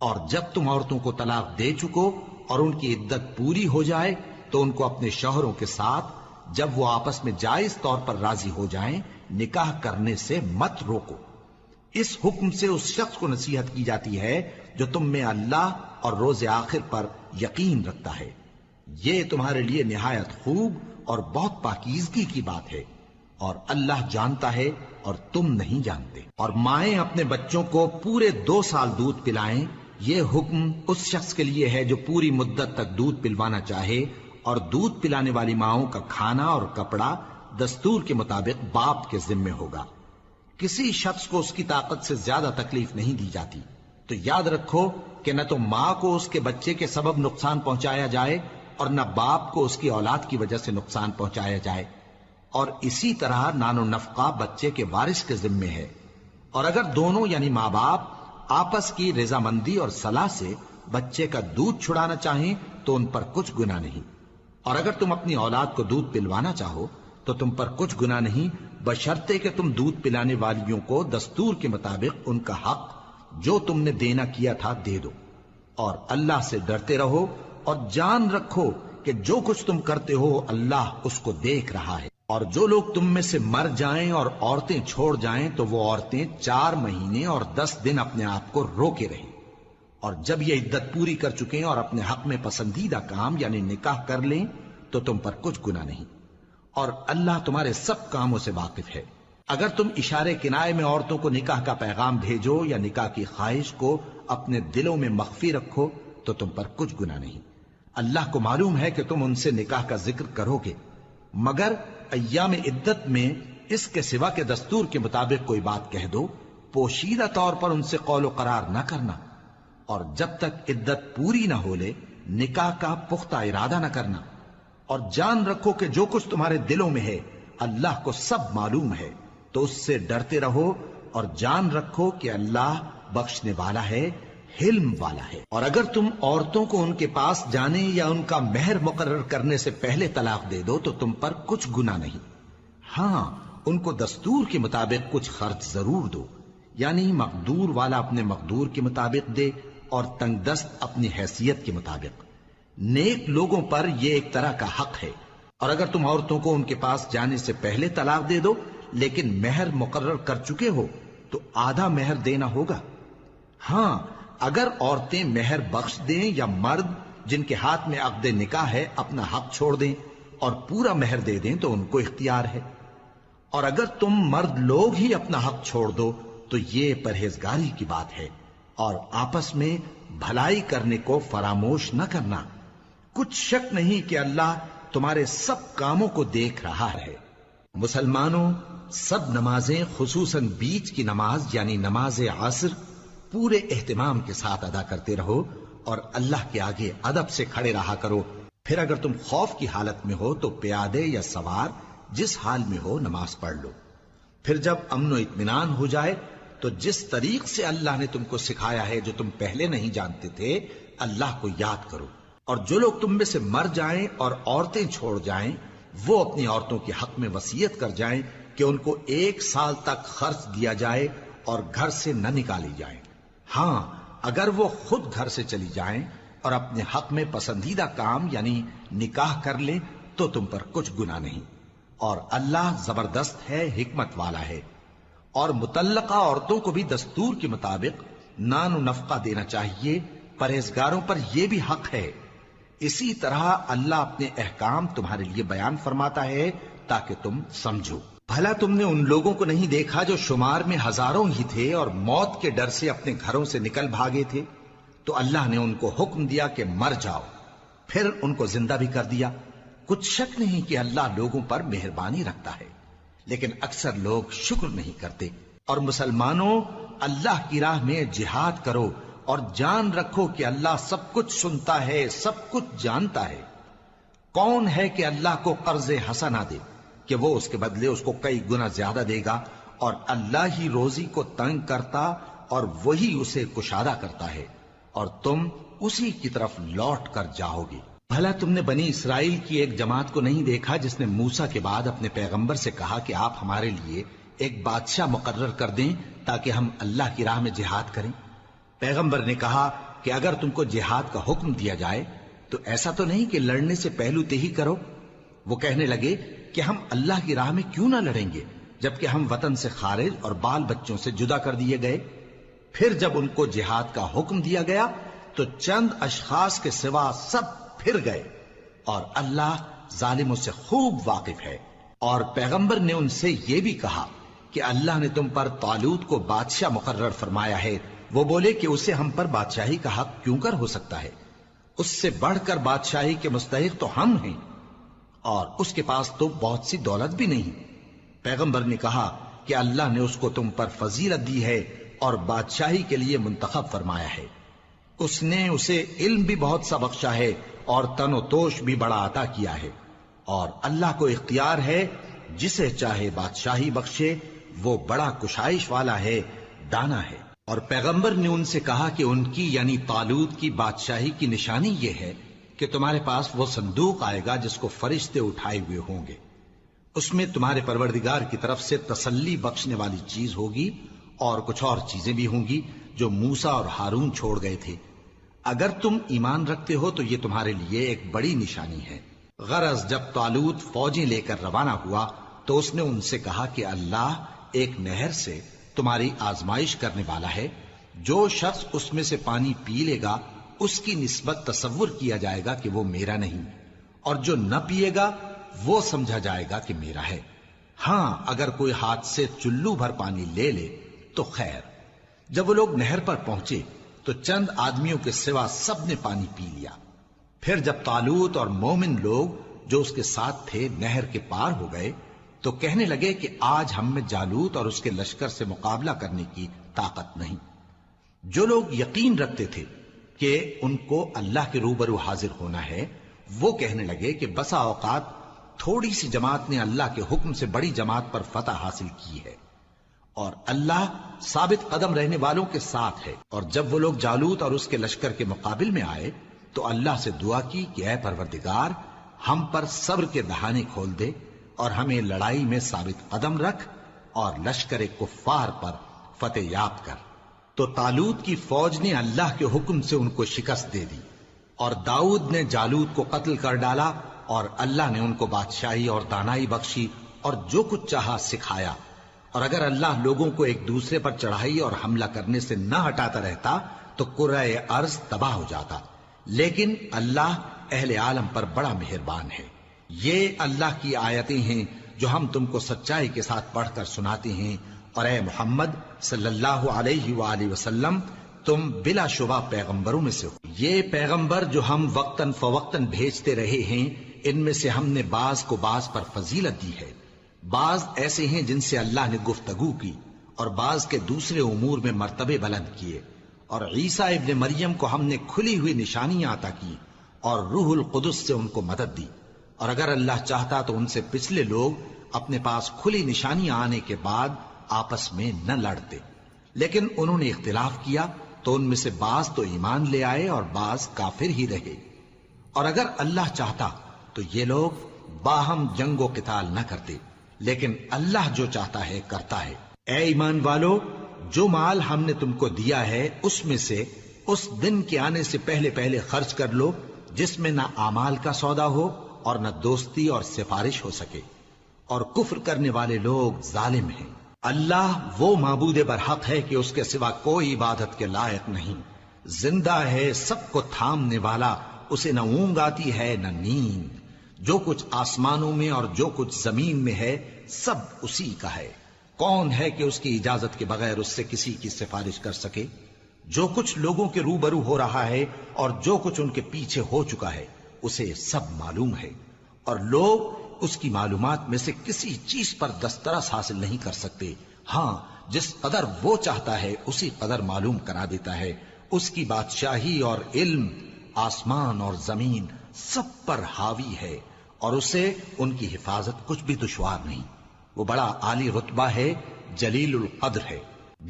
اور جب تم عورتوں کو طلاق دے چکو اور ان کی عدت پوری ہو جائے تو ان کو اپنے شوہروں کے ساتھ جب وہ آپس میں جائز طور پر راضی ہو جائیں نکاح کرنے سے مت روکو۔ اس حکم سے اس شخص کو نصیحت کی جاتی ہے جو تم میں اللہ اور روز آخر پر یقین رکھتا ہے۔ یہ تمہارے لیے نہایت خوب اور بہت پاکیزگی کی بات ہے، اور اللہ جانتا ہے اور تم نہیں جانتے۔ اور مائیں اپنے بچوں کو پورے 2 سال دودھ پلائیں، یہ حکم اس شخص کے لیے ہے جو پوری مدت تک دودھ پلوانا چاہے، اور دودھ پلانے والی ماؤں کا کھانا اور کپڑا دستور کے مطابق باپ کے ذمے ہوگا۔ کسی شخص کو اس کی طاقت سے زیادہ تکلیف نہیں دی جاتی، تو یاد رکھو کہ نہ تو ماں کو اس کے بچے کے سبب نقصان پہنچایا جائے اور نہ باپ کو اس کی اولاد کی وجہ سے نقصان پہنچایا جائے، اور اسی طرح نان و نفقہ بچے کے وارث کے ذمے ہے۔ اور اگر دونوں یعنی ماں باپ آپس کی رضامندی اور صلاح سے بچے کا دودھ چھڑانا چاہیں تو ان پر کچھ گناہ نہیں، اور اگر تم اپنی اولاد کو دودھ پلوانا چاہو تو تم پر کچھ گناہ نہیں، بشرطے کہ تم دودھ پلانے والیوں کو دستور کے مطابق ان کا حق جو تم نے دینا کیا تھا دے دو، اور اللہ سے ڈرتے رہو اور جان رکھو کہ جو کچھ تم کرتے ہو اللہ اس کو دیکھ رہا ہے۔ اور جو لوگ تم میں سے مر جائیں اور عورتیں چھوڑ جائیں تو وہ عورتیں 4 مہینے اور 10 دن اپنے آپ کو روکے رہیں، اور جب یہ عدت پوری کر چکیں اور اپنے حق میں پسندیدہ کام یعنی نکاح کر لیں تو تم پر کچھ گناہ نہیں، اور اللہ تمہارے سب کاموں سے واقف ہے۔ اگر تم اشارے کنائے میں عورتوں کو نکاح کا پیغام بھیجو یا نکاح کی خواہش کو اپنے دلوں میں مخفی رکھو تو تم پر کچھ گناہ نہیں۔ اللہ کو معلوم ہے کہ تم ان سے نکاح کا ذکر کرو گے، مگر ایام عدت میں اس کے سوا کے دستور کے مطابق کوئی بات کہہ دو، پوشیدہ طور پر ان سے قول و قرار نہ کرنا، اور جب تک عدت پوری نہ ہو لے نکاح کا پختہ ارادہ نہ کرنا، اور جان رکھو کہ جو کچھ تمہارے دلوں میں ہے اللہ کو سب معلوم ہے، تو اس سے ڈرتے رہو اور جان رکھو کہ اللہ بخشنے والا ہے، حلم والا ہے۔ اور اگر تم عورتوں کو ان کے پاس جانے یا ان کا مہر مقرر کرنے سے پہلے طلاق دے دو تو تم پر کچھ گناہ نہیں، ہاں ان کو دستور کے مطابق کچھ خرچ ضرور دو، یعنی مقدور والا اپنے مقدور کے مطابق دے اور تنگ دست اپنی حیثیت کے مطابق۔ نیک لوگوں پر یہ ایک طرح کا حق ہے۔ اور اگر تم عورتوں کو ان کے پاس جانے سے پہلے طلاق دے دو لیکن مہر مقرر کر چکے ہو تو آدھا مہر دینا ہوگا۔ ہاں اگر عورتیں مہر بخش دیں یا مرد جن کے ہاتھ میں عقد نکاح ہے اپنا حق چھوڑ دیں اور پورا مہر دے دیں تو ان کو اختیار ہے۔ اور اگر تم مرد لوگ ہی اپنا حق چھوڑ دو تو یہ پرہیزگاری کی بات ہے، اور آپس میں بھلائی کرنے کو فراموش نہ کرنا۔ کچھ شک نہیں کہ اللہ تمہارے سب کاموں کو دیکھ رہا ہے۔ مسلمانوں، سب نمازیں خصوصاً بیچ کی نماز یعنی نماز عصر پورے اہتمام کے ساتھ ادا کرتے رہو اور اللہ کے آگے ادب سے کھڑے رہا کرو۔ پھر اگر تم خوف کی حالت میں ہو تو پیادے یا سوار جس حال میں ہو نماز پڑھ لو۔ پھر جب امن و اطمینان ہو جائے تو جس طریق سے اللہ نے تم کو سکھایا ہے جو تم پہلے نہیں جانتے تھے اللہ کو یاد کرو۔ اور جو لوگ تم میں سے مر جائیں اور عورتیں چھوڑ جائیں وہ اپنی عورتوں کے حق میں وصیت کر جائیں کہ ان کو 1 سال تک خرچ دیا جائے اور گھر سے نہ نکالی جائیں۔ ہاں اگر وہ خود گھر سے چلی جائیں اور اپنے حق میں پسندیدہ کام یعنی نکاح کر لیں تو تم پر کچھ گناہ نہیں، اور اللہ زبردست ہے، حکمت والا ہے۔ اور مطلقہ عورتوں کو بھی دستور کے مطابق نان و نفقہ دینا چاہیے، پرہیزگاروں پر یہ بھی حق ہے۔ اسی طرح اللہ اپنے احکام تمہارے لیے بیان فرماتا ہے تاکہ تم سمجھو۔ بھلا تم نے ان لوگوں کو نہیں دیکھا جو شمار میں ہزاروں ہی تھے اور موت کے ڈر سے اپنے گھروں سے نکل بھاگے تھے، تو اللہ نے ان کو حکم دیا کہ مر جاؤ، پھر ان کو زندہ بھی کر دیا۔ کچھ شک نہیں کہ اللہ لوگوں پر مہربانی رکھتا ہے، لیکن اکثر لوگ شکر نہیں کرتے۔ اور مسلمانوں، اللہ کی راہ میں جہاد کرو اور جان رکھو کہ اللہ سب کچھ سنتا ہے، سب کچھ جانتا ہے۔ کون ہے کہ اللہ کو قرض حسنہ دے کہ وہ اس کے بدلے اس کو کئی گنا زیادہ دے گا، اور اللہ ہی روزی کو تنگ کرتا اور وہی اسے کشادہ کرتا ہے، اور تم اسی کی طرف لوٹ کر جاؤ گے۔ بھلا تم نے بنی اسرائیل کی ایک جماعت کو نہیں دیکھا جس نے موسیٰ کے بعد اپنے پیغمبر سے کہا کہ آپ ہمارے لیے ایک بادشاہ مقرر کر دیں تاکہ ہم اللہ کی راہ میں جہاد کریں؟ پیغمبر نے کہا کہ اگر تم کو جہاد کا حکم دیا جائے تو ایسا تو نہیں کہ لڑنے سے پہلو تہی کرو۔ وہ کہنے لگے کہ ہم اللہ کی راہ میں کیوں نہ لڑیں گے جبکہ ہم وطن سے خارج اور بال بچوں سے جدا کر دیے گئے۔ پھر جب ان کو جہاد کا حکم دیا گیا تو چند اشخاص کے سوا سب پھر گئے، اور اللہ ظالموں سے خوب واقف ہے۔ اور پیغمبر نے ان سے یہ بھی کہا کہ اللہ نے تم پر طالوت کو بادشاہ مقرر فرمایا ہے۔ وہ بولے کہ اسے ہم پر بادشاہی کا حق کیوں کر ہو سکتا ہے؟ اس سے بڑھ کر بادشاہی کے مستحق تو ہم ہیں، اور اس کے پاس تو بہت سی دولت بھی نہیں۔ پیغمبر نے کہا کہ اللہ نے اس کو تم پر فضیلت دی ہے اور بادشاہی کے لیے منتخب فرمایا ہے۔ اس نے اسے علم بھی بہت سا بخشا ہے اور تن و توش بھی بڑا عطا کیا ہے، اور اللہ کو اختیار ہے جسے چاہے بادشاہی بخشے، وہ بڑا کشائش والا ہے، دانا ہے۔ اور پیغمبر نے ان سے کہا کہ ان کی یعنی طالوت کی بادشاہی کی نشانی یہ ہے کہ تمہارے پاس وہ صندوق آئے گا جس کو فرشتے اٹھائے ہوئے ہوں گے، اس میں تمہارے پروردگار کی طرف سے تسلی بخشنے والی چیز ہوگی اور کچھ اور چیزیں بھی ہوں گی جو موسیٰ اور ہارون چھوڑ گئے تھے۔ اگر تم ایمان رکھتے ہو تو یہ تمہارے لیے ایک بڑی نشانی ہے۔ غرض جب طالوت فوجیں لے کر روانہ ہوا تو اس نے ان سے کہا کہ اللہ ایک نہر سے تمہاری آزمائش کرنے والا ہے، جو شخص اس میں سے پانی پی لے گا اس کی نسبت تصور کیا جائے گا کہ وہ میرا نہیں، اور جو نہ پیے گا وہ سمجھا جائے گا کہ میرا ہے۔ ہاں اگر کوئی ہاتھ سے چلو بھر پانی لے لے تو خیر۔ جب وہ لوگ نہر پر پہنچے تو چند آدمیوں کے سوا سب نے پانی پی لیا۔ پھر جب طالوت اور مومن لوگ جو اس کے ساتھ تھے نہر کے پار ہو گئے تو کہنے لگے کہ آج ہم میں جالوت اور اس کے لشکر سے مقابلہ کرنے کی طاقت نہیں۔ جو لوگ یقین رکھتے تھے کہ ان کو اللہ کے روبرو حاضر ہونا ہے، وہ کہنے لگے کہ بسا اوقات تھوڑی سی جماعت نے اللہ کے حکم سے بڑی جماعت پر فتح حاصل کی ہے، اور اللہ ثابت قدم رہنے والوں کے ساتھ ہے۔ اور جب وہ لوگ جالوت اور اس کے لشکر کے مقابل میں آئے تو اللہ سے دعا کی کہ اے پروردگار، ہم پر صبر کے دہانے کھول دے اور ہمیں لڑائی میں ثابت قدم رکھ اور لشکر کفار پر فتح یاب کر۔ تو طالوت کی فوج نے اللہ کے حکم سے ان کو شکست دے دی، اور داؤد نے جالوت کو قتل کر ڈالا، اور اللہ نے ان کو بادشاہی اور دانائی بخشی اور جو کچھ چاہا سکھایا۔ اور اگر اللہ لوگوں کو ایک دوسرے پر چڑھائی اور حملہ کرنے سے نہ ہٹاتا رہتا تو کرۂ ارض تباہ ہو جاتا، لیکن اللہ اہل عالم پر بڑا مہربان ہے۔ یہ اللہ کی آیتیں ہیں جو ہم تم کو سچائی کے ساتھ پڑھ کر سناتے ہیں، اور اے محمد صلی اللہ علیہ وآلہ وسلم تم بلا شبہ پیغمبروں میں سے ہو۔ یہ پیغمبر جو ہم وقتاً فوقتاً بھیجتے رہے ہیں، ان میں سے ہم نے بعض کو بعض پر فضیلت دی ہے۔ بعض ایسے ہیں جن سے اللہ نے گفتگو کی، اور بعض کے دوسرے امور میں مرتبے بلند کیے، اور عیسیٰ ابن مریم کو ہم نے کھلی ہوئی نشانیاں عطا کی اور روح القدس سے ان کو مدد دی۔ اور اگر اللہ چاہتا تو ان سے پچھلے لوگ اپنے پاس کھلی نشانیاں آنے کے بعد آپس میں نہ لڑتے، لیکن انہوں نے اختلاف کیا تو ان میں سے بعض تو ایمان لے آئے اور بعض کافر ہی رہے۔ اور اگر اللہ چاہتا تو یہ لوگ باہم جنگ و قتال نہ کرتے، لیکن اللہ جو چاہتا ہے کرتا ہے۔ اے ایمان والو، جو مال ہم نے تم کو دیا ہے اس میں سے اس دن کے آنے سے پہلے پہلے خرچ کر لو جس میں نہ اعمال کا سودا ہو اور نہ دوستی اور سفارش ہو سکے، اور کفر کرنے والے لوگ ظالم ہیں۔ اللہ وہ معبود برحق ہے کہ اس کے سوا کوئی عبادت کے لائق نہیں، زندہ ہے، سب کو تھامنے والا، اسے نہ اونگ آتی ہے نہ نیند۔ جو کچھ آسمانوں میں اور جو کچھ زمین میں ہے سب اسی کا ہے۔ کون ہے کہ اس کی اجازت کے بغیر اس سے کسی کی سفارش کر سکے؟ جو کچھ لوگوں کے روبرو ہو رہا ہے اور جو کچھ ان کے پیچھے ہو چکا ہے اسے سب معلوم ہے، اور لوگ اس کی معلومات میں سے کسی چیز پر دسترس حاصل نہیں کر سکتے۔ ہاں جس قدر وہ چاہتا ہے اسی قدر معلوم کرا دیتا ہے۔ اس کی بادشاہی اور علم آسمان اور زمین سب پر حاوی ہے، اور اسے ان کی حفاظت کچھ بھی دشوار نہیں۔ وہ بڑا عالی رتبہ ہے، جلیل القدر ہے۔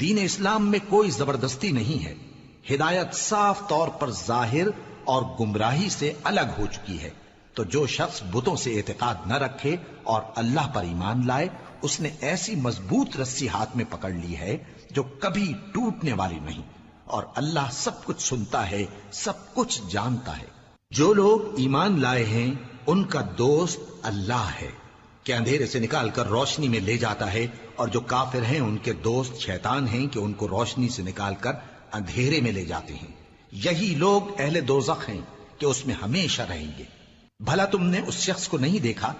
دین اسلام میں کوئی زبردستی نہیں ہے، ہدایت صاف طور پر ظاہر اور گمراہی سے الگ ہو چکی ہے۔ تو جو شخص بتوں سے اعتقاد نہ رکھے اور اللہ پر ایمان لائے، اس نے ایسی مضبوط رسی ہاتھ میں پکڑ لی ہے جو کبھی ٹوٹنے والی نہیں، اور اللہ سب کچھ سنتا ہے، سب کچھ جانتا ہے۔ جو لوگ ایمان لائے ہیں ان کا دوست اللہ ہے کہ اندھیرے سے نکال کر روشنی میں لے جاتا ہے، اور جو کافر ہیں ان کے دوست شیطان ہیں کہ ان کو روشنی سے نکال کر اندھیرے میں لے جاتے ہیں۔ یہی لوگ اہل دوزخ ہیں کہ اس میں ہمیشہ رہیں گے۔ بھلا تم نے اس شخص کو نہیں دیکھا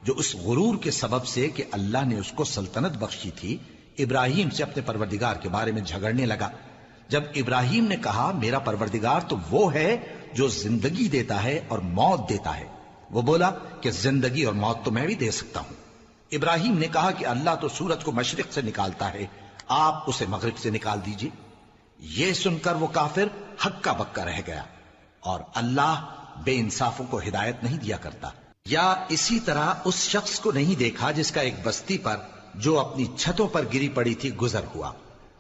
جو اس غرور کے سبب سے کہ اللہ نے اس کو سلطنت بخشی تھی ابراہیم سے اپنے پروردگار کے بارے میں جھگڑنے لگا۔ جب ابراہیم نے کہا میرا پروردگار تو وہ ہے جو زندگی دیتا ہے اور موت دیتا ہے، وہ بولا کہ زندگی اور موت تو میں بھی دے سکتا ہوں۔ ابراہیم نے کہا کہ اللہ تو سورج کو مشرق سے نکالتا ہے، آپ اسے مغرب سے نکال دیجئے۔ یہ سن کر وہ کافر ہکا بکا رہ گیا، اور اللہ بے انصافوں کو ہدایت نہیں دیا کرتا۔ یا اسی طرح اس شخص کو نہیں دیکھا جس کا ایک بستی پر جو اپنی چھتوں پر گری پڑی تھی گزر ہوا،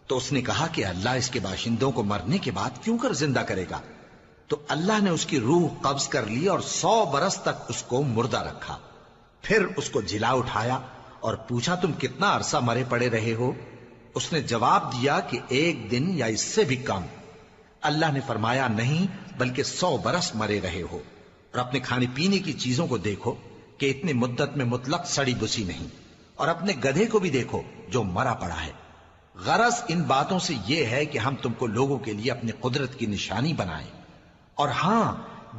تو اس نے کہا کہ اللہ اس کے باشندوں کو مرنے کے بعد کیوں کر زندہ کرے گا؟ تو اللہ نے اس کی روح قبض کر لی اور 100 برس تک اس کو مردہ رکھا۔ پھر اس کو جلا اٹھایا اور پوچھا تم کتنا عرصہ مرے پڑے رہے ہو؟ اس نے جواب دیا کہ 1 دن یا اس سے بھی کم۔ اللہ نے فرمایا نہیں بلکہ 100 برس مرے رہے ہو، اور اپنے کھانے پینے کی چیزوں کو دیکھو کہ اتنی مدت میں مطلق سڑی بسی نہیں، اور اپنے گدھے کو بھی دیکھو جو مرا پڑا ہے۔ غرض ان باتوں سے یہ ہے کہ ہم تم کو لوگوں کے لیے اپنی قدرت کی نشانی بنائیں، اور ہاں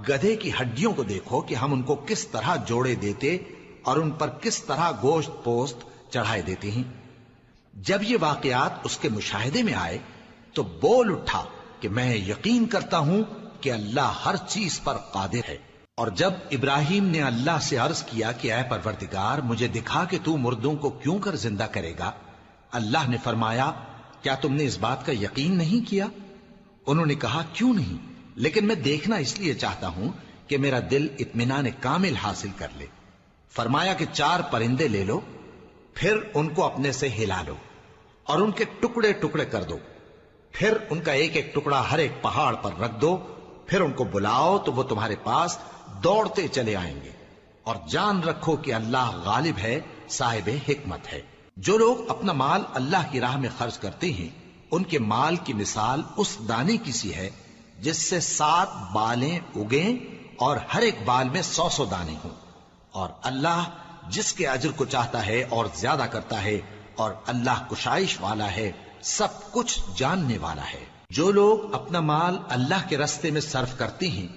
گدھے کی ہڈیوں کو دیکھو کہ ہم ان کو کس طرح جوڑے دیتے اور ان پر کس طرح گوشت پوست چڑھائے دیتے ہیں۔ جب یہ واقعات اس کے مشاہدے میں آئے تو بول اٹھا کہ میں یقین کرتا ہوں کہ اللہ ہر چیز پر قادر ہے۔ اور جب ابراہیم نے اللہ سے عرض کیا کہ اے پروردگار مجھے دکھا کہ تو مردوں کو کیوں کر زندہ کرے گا، اللہ نے فرمایا کیا تم نے اس بات کا یقین نہیں کیا؟ انہوں نے کہا کیوں نہیں، لیکن میں دیکھنا اس لیے چاہتا ہوں کہ میرا دل اطمینان کامل حاصل کر لے۔ فرمایا کہ 4 پرندے لے لو، پھر ان کو اپنے سے ہلا لو اور ان کے ٹکڑے ٹکڑے کر دو، پھر ان کا ایک ایک ٹکڑا ہر ایک پہاڑ پر رکھ دو، پھر ان کو بلاؤ تو وہ تمہارے پاس دوڑتے چلے آئیں گے، اور جان رکھو کہ اللہ غالب ہے، صاحب حکمت ہے۔ جو لوگ اپنا مال اللہ کی راہ میں خرچ کرتے ہیں ان کے مال کی مثال اس دانے کی سی ہے جس سے 7 بالیں اگیں اور ہر ایک بال میں 100 دانے ہوں، اور اللہ جس کے اجر کو چاہتا ہے اور زیادہ کرتا ہے، اور اللہ کشائش والا ہے، سب کچھ جاننے والا ہے۔ جو لوگ اپنا مال اللہ کے راستے میں صرف کرتے ہیں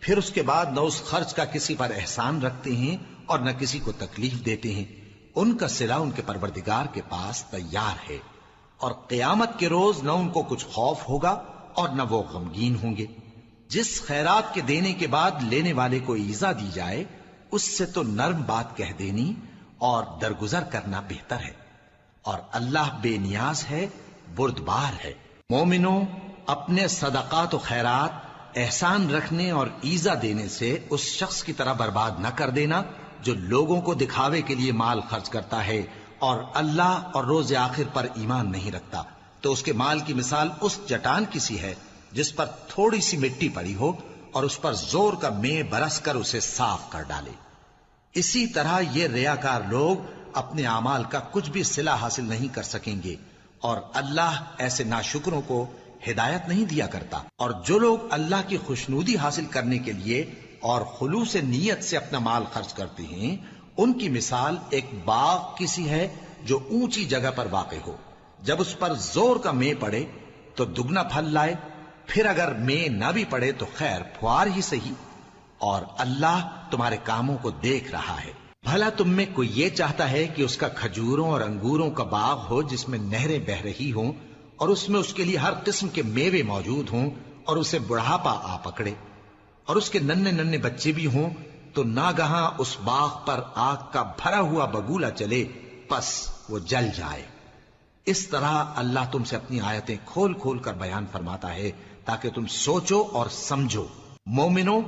پھر اس کے بعد نہ اس خرچ کا کسی پر احسان رکھتے ہیں اور نہ کسی کو تکلیف دیتے ہیں، ان کا صلہ ان کے پروردگار کے پاس تیار ہے، اور قیامت کے روز نہ ان کو کچھ خوف ہوگا اور نہ وہ غمگین ہوں گے۔ جس خیرات کے دینے کے بعد لینے والے کو ایذا دی جائے اس سے تو نرم بات کہہ دینی اور درگزر کرنا بہتر ہے، اور اللہ بے نیاز ہے، بردبار ہے۔ مومنوں اپنے صدقات و خیرات احسان رکھنے اور ایذا دینے سے اس شخص کی طرح برباد نہ کر دینا جو لوگوں کو دکھاوے کے لیے مال خرچ کرتا ہے اور اللہ اور روز آخر پر ایمان نہیں رکھتا، تو اس کے مال کی مثال اس چٹان کی سی ہے جس پر تھوڑی سی مٹی پڑی ہو اور اس پر زور کا مے برس کر اسے صاف کر ڈالے۔ اسی طرح یہ ریاکار لوگ اپنے اعمال کا کچھ بھی صلہ حاصل نہیں کر سکیں گے، اور اللہ ایسے ناشکروں کو ہدایت نہیں دیا کرتا۔ اور جو لوگ اللہ کی خوشنودی حاصل کرنے کے لیے اور خلوص نیت سے اپنا مال خرچ کرتے ہیں ان کی مثال ایک باغ کی سی ہے جو اونچی جگہ پر واقع ہو، جب اس پر زور کا مے پڑے تو دگنا پھل لائے، پھر اگر مے نہ بھی پڑے تو خیر پھوار ہی صحیح، اور اللہ تمہارے کاموں کو دیکھ رہا ہے۔ بھلا تم میں کوئی یہ چاہتا ہے کہ اس کا کھجوروں اور انگوروں کا باغ ہو جس میں نہریں بہ رہی ہوں اور اس میں اس کے لیے ہر قسم کے میوے موجود ہوں، اور اسے بڑھاپا آ پکڑے اور اس کے ننھے ننھے بچے بھی ہوں، تو ناگہاں اس باغ پر آگ کا بھرا ہوا بگولا چلے، پس وہ جل جائے۔ اس طرح اللہ تم سے اپنی آیتیں کھول کھول کر بیان فرماتا ہے تاکہ تم سوچو اور سمجھو۔ مومنو،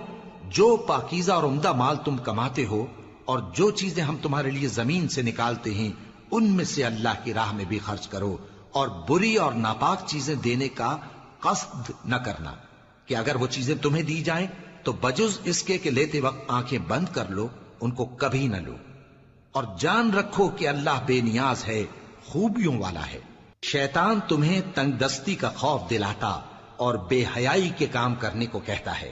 جو پاکیزہ اور عمدہ مال تم کماتے ہو اور جو چیزیں ہم تمہارے لیے زمین سے نکالتے ہیں ان میں سے اللہ کی راہ میں بھی خرچ کرو، اور بری اور ناپاک چیزیں دینے کا قصد نہ کرنا کہ اگر وہ چیزیں تمہیں دی جائیں تو بجز اس کے کہ لیتے وقت آنکھیں بند کر لو، ان کو کبھی نہ لو، اور جان رکھو کہ اللہ بے نیاز ہے، خوبیوں والا ہے۔ شیطان تمہیں تنگ دستی کا خوف دلاتا اور بے حیائی کے کام کرنے کو کہتا ہے،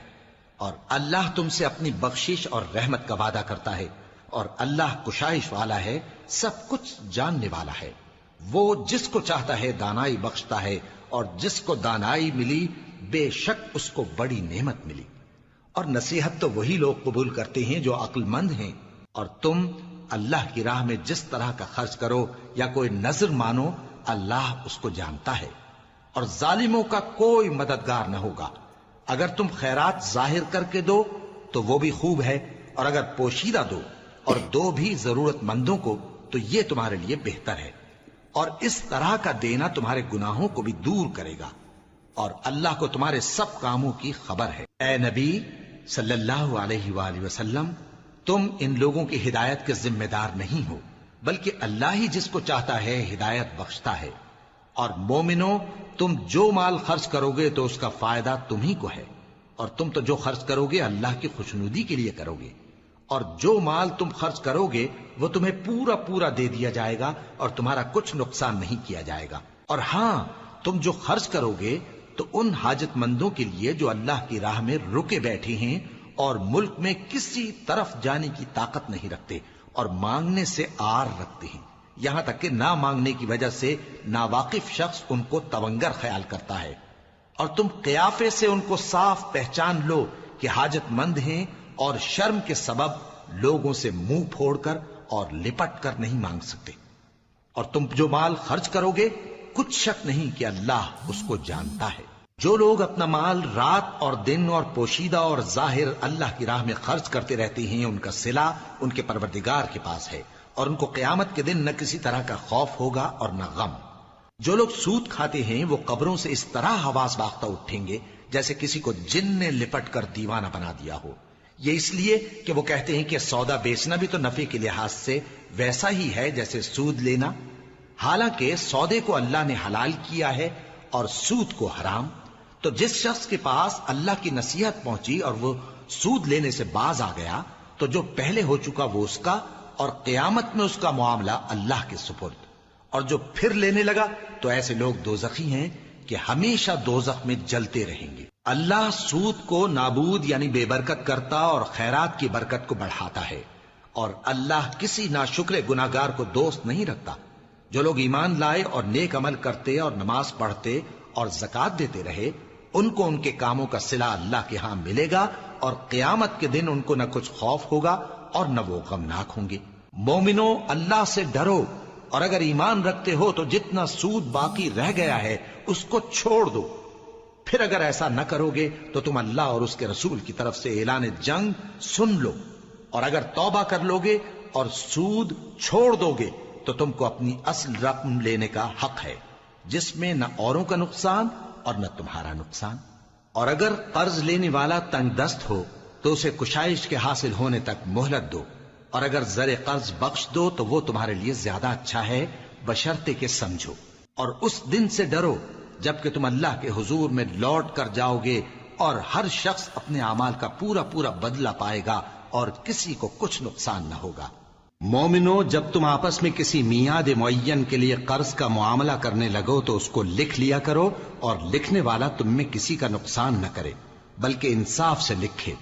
اور اللہ تم سے اپنی بخشش اور رحمت کا وعدہ کرتا ہے، اور اللہ کشائش والا ہے، سب کچھ جاننے والا ہے۔ وہ جس کو چاہتا ہے دانائی بخشتا ہے، اور جس کو دانائی ملی بے شک اس کو بڑی نعمت ملی۔ اور نصیحت تو وہی لوگ قبول کرتے ہیں جو عقل مند ہیں، اور تم اللہ کی راہ میں جس طرح کا خرچ کرو یا کوئی نذر مانو، اللہ اس کو جانتا ہے، اور ظالموں کا کوئی مددگار نہ ہوگا۔ اگر تم خیرات ظاہر کر کے دو تو وہ بھی خوب ہے، اور اگر پوشیدہ دو اور دو بھی ضرورت مندوں کو تو یہ تمہارے لیے بہتر ہے، اور اس طرح کا دینا تمہارے گناہوں کو بھی دور کرے گا، اور اللہ کو تمہارے سب کاموں کی خبر ہے۔ اے نبی صلی اللہ علیہ وآلہ وسلم، تم ان لوگوں کی ہدایت کے ذمہ دار نہیں ہو، بلکہ اللہ ہی جس کو چاہتا ہے ہدایت بخشتا ہے۔ اور مومنو، تم جو مال خرچ کرو گے تو اس کا فائدہ تمہیں کو ہے، اور تم تو جو خرچ کرو گے اللہ کی خوشنودی کے لیے کرو گے، اور جو مال تم خرچ کرو گے وہ تمہیں پورا پورا دے دیا جائے گا، اور تمہارا کچھ نقصان نہیں کیا جائے گا۔ اور ہاں، تم جو خرچ کرو گے تو ان حاجت مندوں کے لیے جو اللہ کی راہ میں رکے بیٹھے ہیں اور ملک میں کسی طرف جانے کی طاقت نہیں رکھتے اور مانگنے سے آر رکھتے ہیں، یہاں تک کہ نہ مانگنے کی وجہ سے ناواقف شخص ان کو تونگر خیال کرتا ہے، اور تم قیافے سے ان کو صاف پہچان لو کہ حاجت مند ہیں، اور شرم کے سبب لوگوں سے منہ پھوڑ کر اور لپٹ کر نہیں مانگ سکتے۔ اور تم جو مال خرچ کرو گے کچھ شک نہیں کہ اللہ اس کو جانتا ہے۔ جو لوگ اپنا مال رات اور دن اور پوشیدہ اور ظاہر اللہ کی راہ میں خرچ کرتے رہتے ہیں، ان کا صلہ ان کے پروردگار کے پاس ہے، اور ان کو قیامت کے دن نہ کسی طرح کا خوف ہوگا اور نہ غم۔ جو لوگ سود کھاتے ہیں وہ قبروں سے اس طرح حواس باختہ اٹھیں گے جیسے کسی کو جن نے لپٹ کر دیوانہ بنا دیا ہو، یہ اس لیے کہ وہ کہتے ہیں کہ سودا بیچنا بھی تو نفع کے لحاظ سے ویسا ہی ہے جیسے سود لینا، حالانکہ سودے کو اللہ نے حلال کیا ہے اور سود کو حرام۔ تو جس شخص کے پاس اللہ کی نصیحت پہنچی اور وہ سود لینے سے باز آ گیا تو جو پہلے ہو چکا وہ اس کا، اور قیامت میں اس کا معاملہ اللہ کے سپرد۔ اور جو پھر لینے لگا تو ایسے لوگ دوزخی ہیں کہ ہمیشہ دوزخ میں جلتے رہیں گے۔ اللہ سود کو نابود یعنی بے برکت کرتا اور خیرات کی برکت کو بڑھاتا ہے، اور اللہ کسی ناشکر گناہگار کو دوست نہیں رکھتا۔ جو لوگ ایمان لائے اور نیک عمل کرتے اور نماز پڑھتے اور زکوٰۃ دیتے رہے، ان کو ان کے کاموں کا صلہ اللہ کے ہاں ملے گا، اور قیامت کے دن ان کو نہ کچھ خوف ہوگا اور نہ وہ غمناک ہوں گے۔ مومنو، اللہ سے ڈرو، اور اگر ایمان رکھتے ہو تو جتنا سود باقی رہ گیا ہے اس کو چھوڑ دو۔ پھر اگر ایسا نہ کرو گے تو تم اللہ اور اس کے رسول کی طرف سے اعلان جنگ سن لو، اور اگر توبہ کر لو گے اور سود چھوڑ دو گے تو تم کو اپنی اصل رقم لینے کا حق ہے، جس میں نہ اوروں کا نقصان اور نہ تمہارا نقصان۔ اور اگر قرض لینے والا تنگ دست ہو تو اسے کشائش کے حاصل ہونے تک مہلت دو، اور اگر زر قرض بخش دو تو وہ تمہارے لیے زیادہ اچھا ہے، بشرطے کہ سمجھو۔ اور اس دن سے ڈرو جبکہ تم اللہ کے حضور میں لوٹ کر جاؤ گے، اور ہر شخص اپنے اعمال کا پورا پورا بدلہ پائے گا، اور کسی کو کچھ نقصان نہ ہوگا۔ مومنو، جب تم آپس میں کسی میعاد معین کے لیے قرض کا معاملہ کرنے لگو تو اس کو لکھ لیا کرو، اور لکھنے والا تم میں کسی کا نقصان نہ کرے بلکہ انصاف سے لکھے۔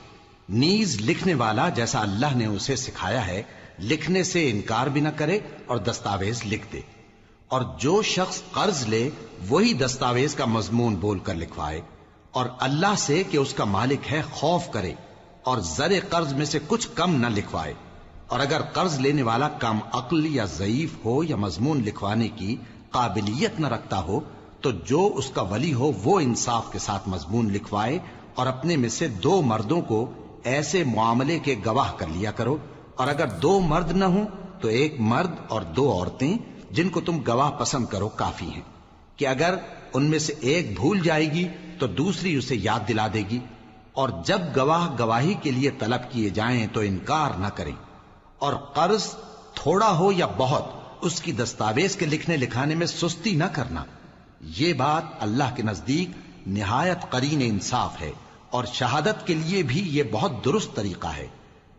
نیز لکھنے والا جیسا اللہ نے اسے سکھایا ہے لکھنے سے انکار بھی نہ کرے اور دستاویز لکھ دے، اور جو شخص قرض لے وہی دستاویز کا مضمون بول کر لکھوائے، اور اللہ سے کہ اس کا مالک ہے خوف کرے، اور زر قرض میں سے کچھ کم نہ لکھوائے۔ اور اگر قرض لینے والا کم عقل یا ضعیف ہو یا مضمون لکھوانے کی قابلیت نہ رکھتا ہو تو جو اس کا ولی ہو وہ انصاف کے ساتھ مضمون لکھوائے، اور اپنے میں سے 2 مردوں کو ایسے معاملے کے گواہ کر لیا کرو، اور اگر 2 مرد نہ ہوں تو 1 مرد اور 2 عورتیں جن کو تم گواہ پسند کرو کافی ہیں، کہ اگر ان میں سے ایک بھول جائے گی تو دوسری اسے یاد دلا دے گی، اور جب گواہ گواہی کے لیے طلب کیے جائیں تو انکار نہ کریں۔ اور قرض تھوڑا ہو یا بہت اس کی دستاویز کے لکھنے لکھانے میں سستی نہ کرنا، یہ بات اللہ کے نزدیک نہایت قرین انصاف ہے، اور شہادت کے لیے بھی یہ بہت درست طریقہ ہے۔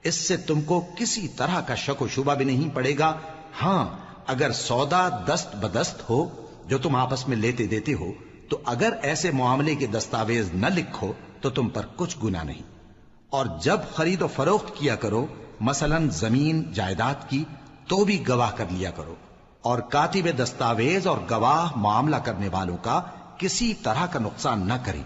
اس سے تم کو کسی طرح کا شک و شبہ بھی نہیں پڑے گا۔ ہاں، اگر سودا دست بدست ہو جو تم آپس میں لیتے دیتے ہو تو اگر ایسے معاملے کے دستاویز نہ لکھو تو تم پر کچھ گناہ نہیں۔ اور جب خرید و فروخت کیا کرو، مثلا زمین جائیداد کی، تو بھی گواہ کر لیا کرو، اور کاتب دستاویز اور گواہ معاملہ کرنے والوں کا کسی طرح کا نقصان نہ کریں۔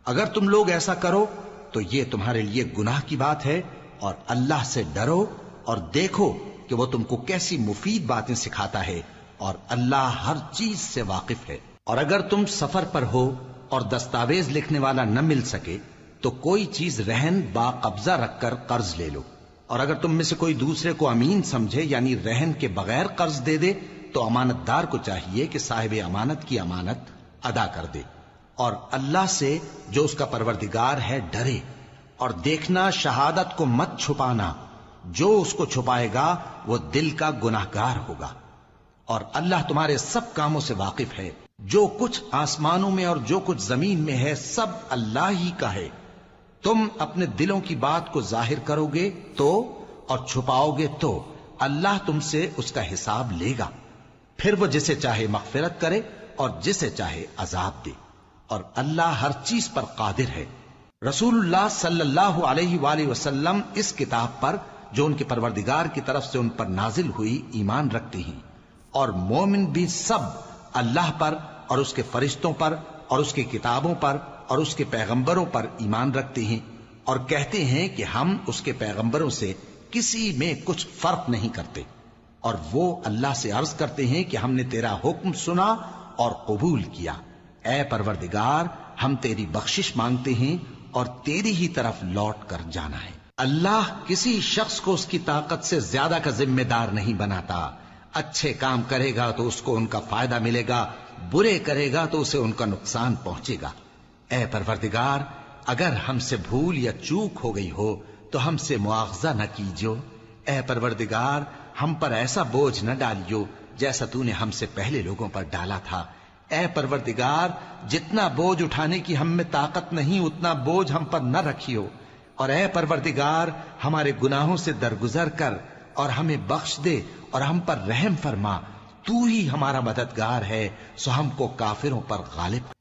اگر تم لوگ ایسا کرو تو یہ تمہارے لیے گناہ کی بات ہے، اور اللہ سے ڈرو اور دیکھو کہ وہ تم کو کیسی مفید باتیں سکھاتا ہے، اور اللہ ہر چیز سے واقف ہے۔ اور اگر تم سفر پر ہو اور دستاویز لکھنے والا نہ مل سکے تو کوئی چیز رہن با قبضہ رکھ کر قرض لے لو، اور اگر تم میں سے کوئی دوسرے کو امین سمجھے یعنی رہن کے بغیر قرض دے دے تو امانت دار کو چاہیے کہ صاحب امانت کی امانت ادا کر دے، اور اللہ سے جو اس کا پروردگار ہے ڈرے، اور دیکھنا شہادت کو مت چھپانا، جو اس کو چھپائے گا وہ دل کا گناہگار ہوگا، اور اللہ تمہارے سب کاموں سے واقف ہے۔ جو کچھ آسمانوں میں اور جو کچھ زمین میں ہے سب اللہ ہی کا ہے۔ تم اپنے دلوں کی بات کو ظاہر کرو گے تو اور چھپاؤ گے تو اللہ تم سے اس کا حساب لے گا، پھر وہ جسے چاہے مغفرت کرے اور جسے چاہے عذاب دے، اور اللہ ہر چیز پر قادر ہے۔ رسول اللہ صلی اللہ علیہ وآلہ وسلم اس کتاب پر جو ان کے پروردگار کی طرف سے ان پر نازل ہوئی ایمان رکھتے ہیں، اور مومن بھی سب اللہ پر اور اس کے فرشتوں پر اور اس کی کتابوں پر اور اس کے پیغمبروں پر ایمان رکھتے ہیں، اور کہتے ہیں کہ ہم اس کے پیغمبروں سے کسی میں کچھ فرق نہیں کرتے، اور وہ اللہ سے عرض کرتے ہیں کہ ہم نے تیرا حکم سنا اور قبول کیا۔ اے پروردگار، ہم تیری بخشش مانگتے ہیں اور تیری ہی طرف لوٹ کر جانا ہے۔ اللہ کسی شخص کو اس کی طاقت سے زیادہ کا ذمہ دار نہیں بناتا۔ اچھے کام کرے گا تو اس کو ان کا فائدہ ملے گا، برے کرے گا تو اسے ان کا نقصان پہنچے گا۔ اے پروردگار، اگر ہم سے بھول یا چوک ہو گئی ہو تو ہم سے مواخذہ نہ کیجو۔ اے پروردگار، ہم پر ایسا بوجھ نہ ڈالیو جیسا تو نے ہم سے پہلے لوگوں پر ڈالا تھا۔ اے پروردگار، جتنا بوجھ اٹھانے کی ہم میں طاقت نہیں اتنا بوجھ ہم پر نہ رکھیو، اور اے پروردگار ہمارے گناہوں سے درگزر کر اور ہمیں بخش دے اور ہم پر رحم فرما، تو ہی ہمارا مددگار ہے، سو ہم کو کافروں پر غالب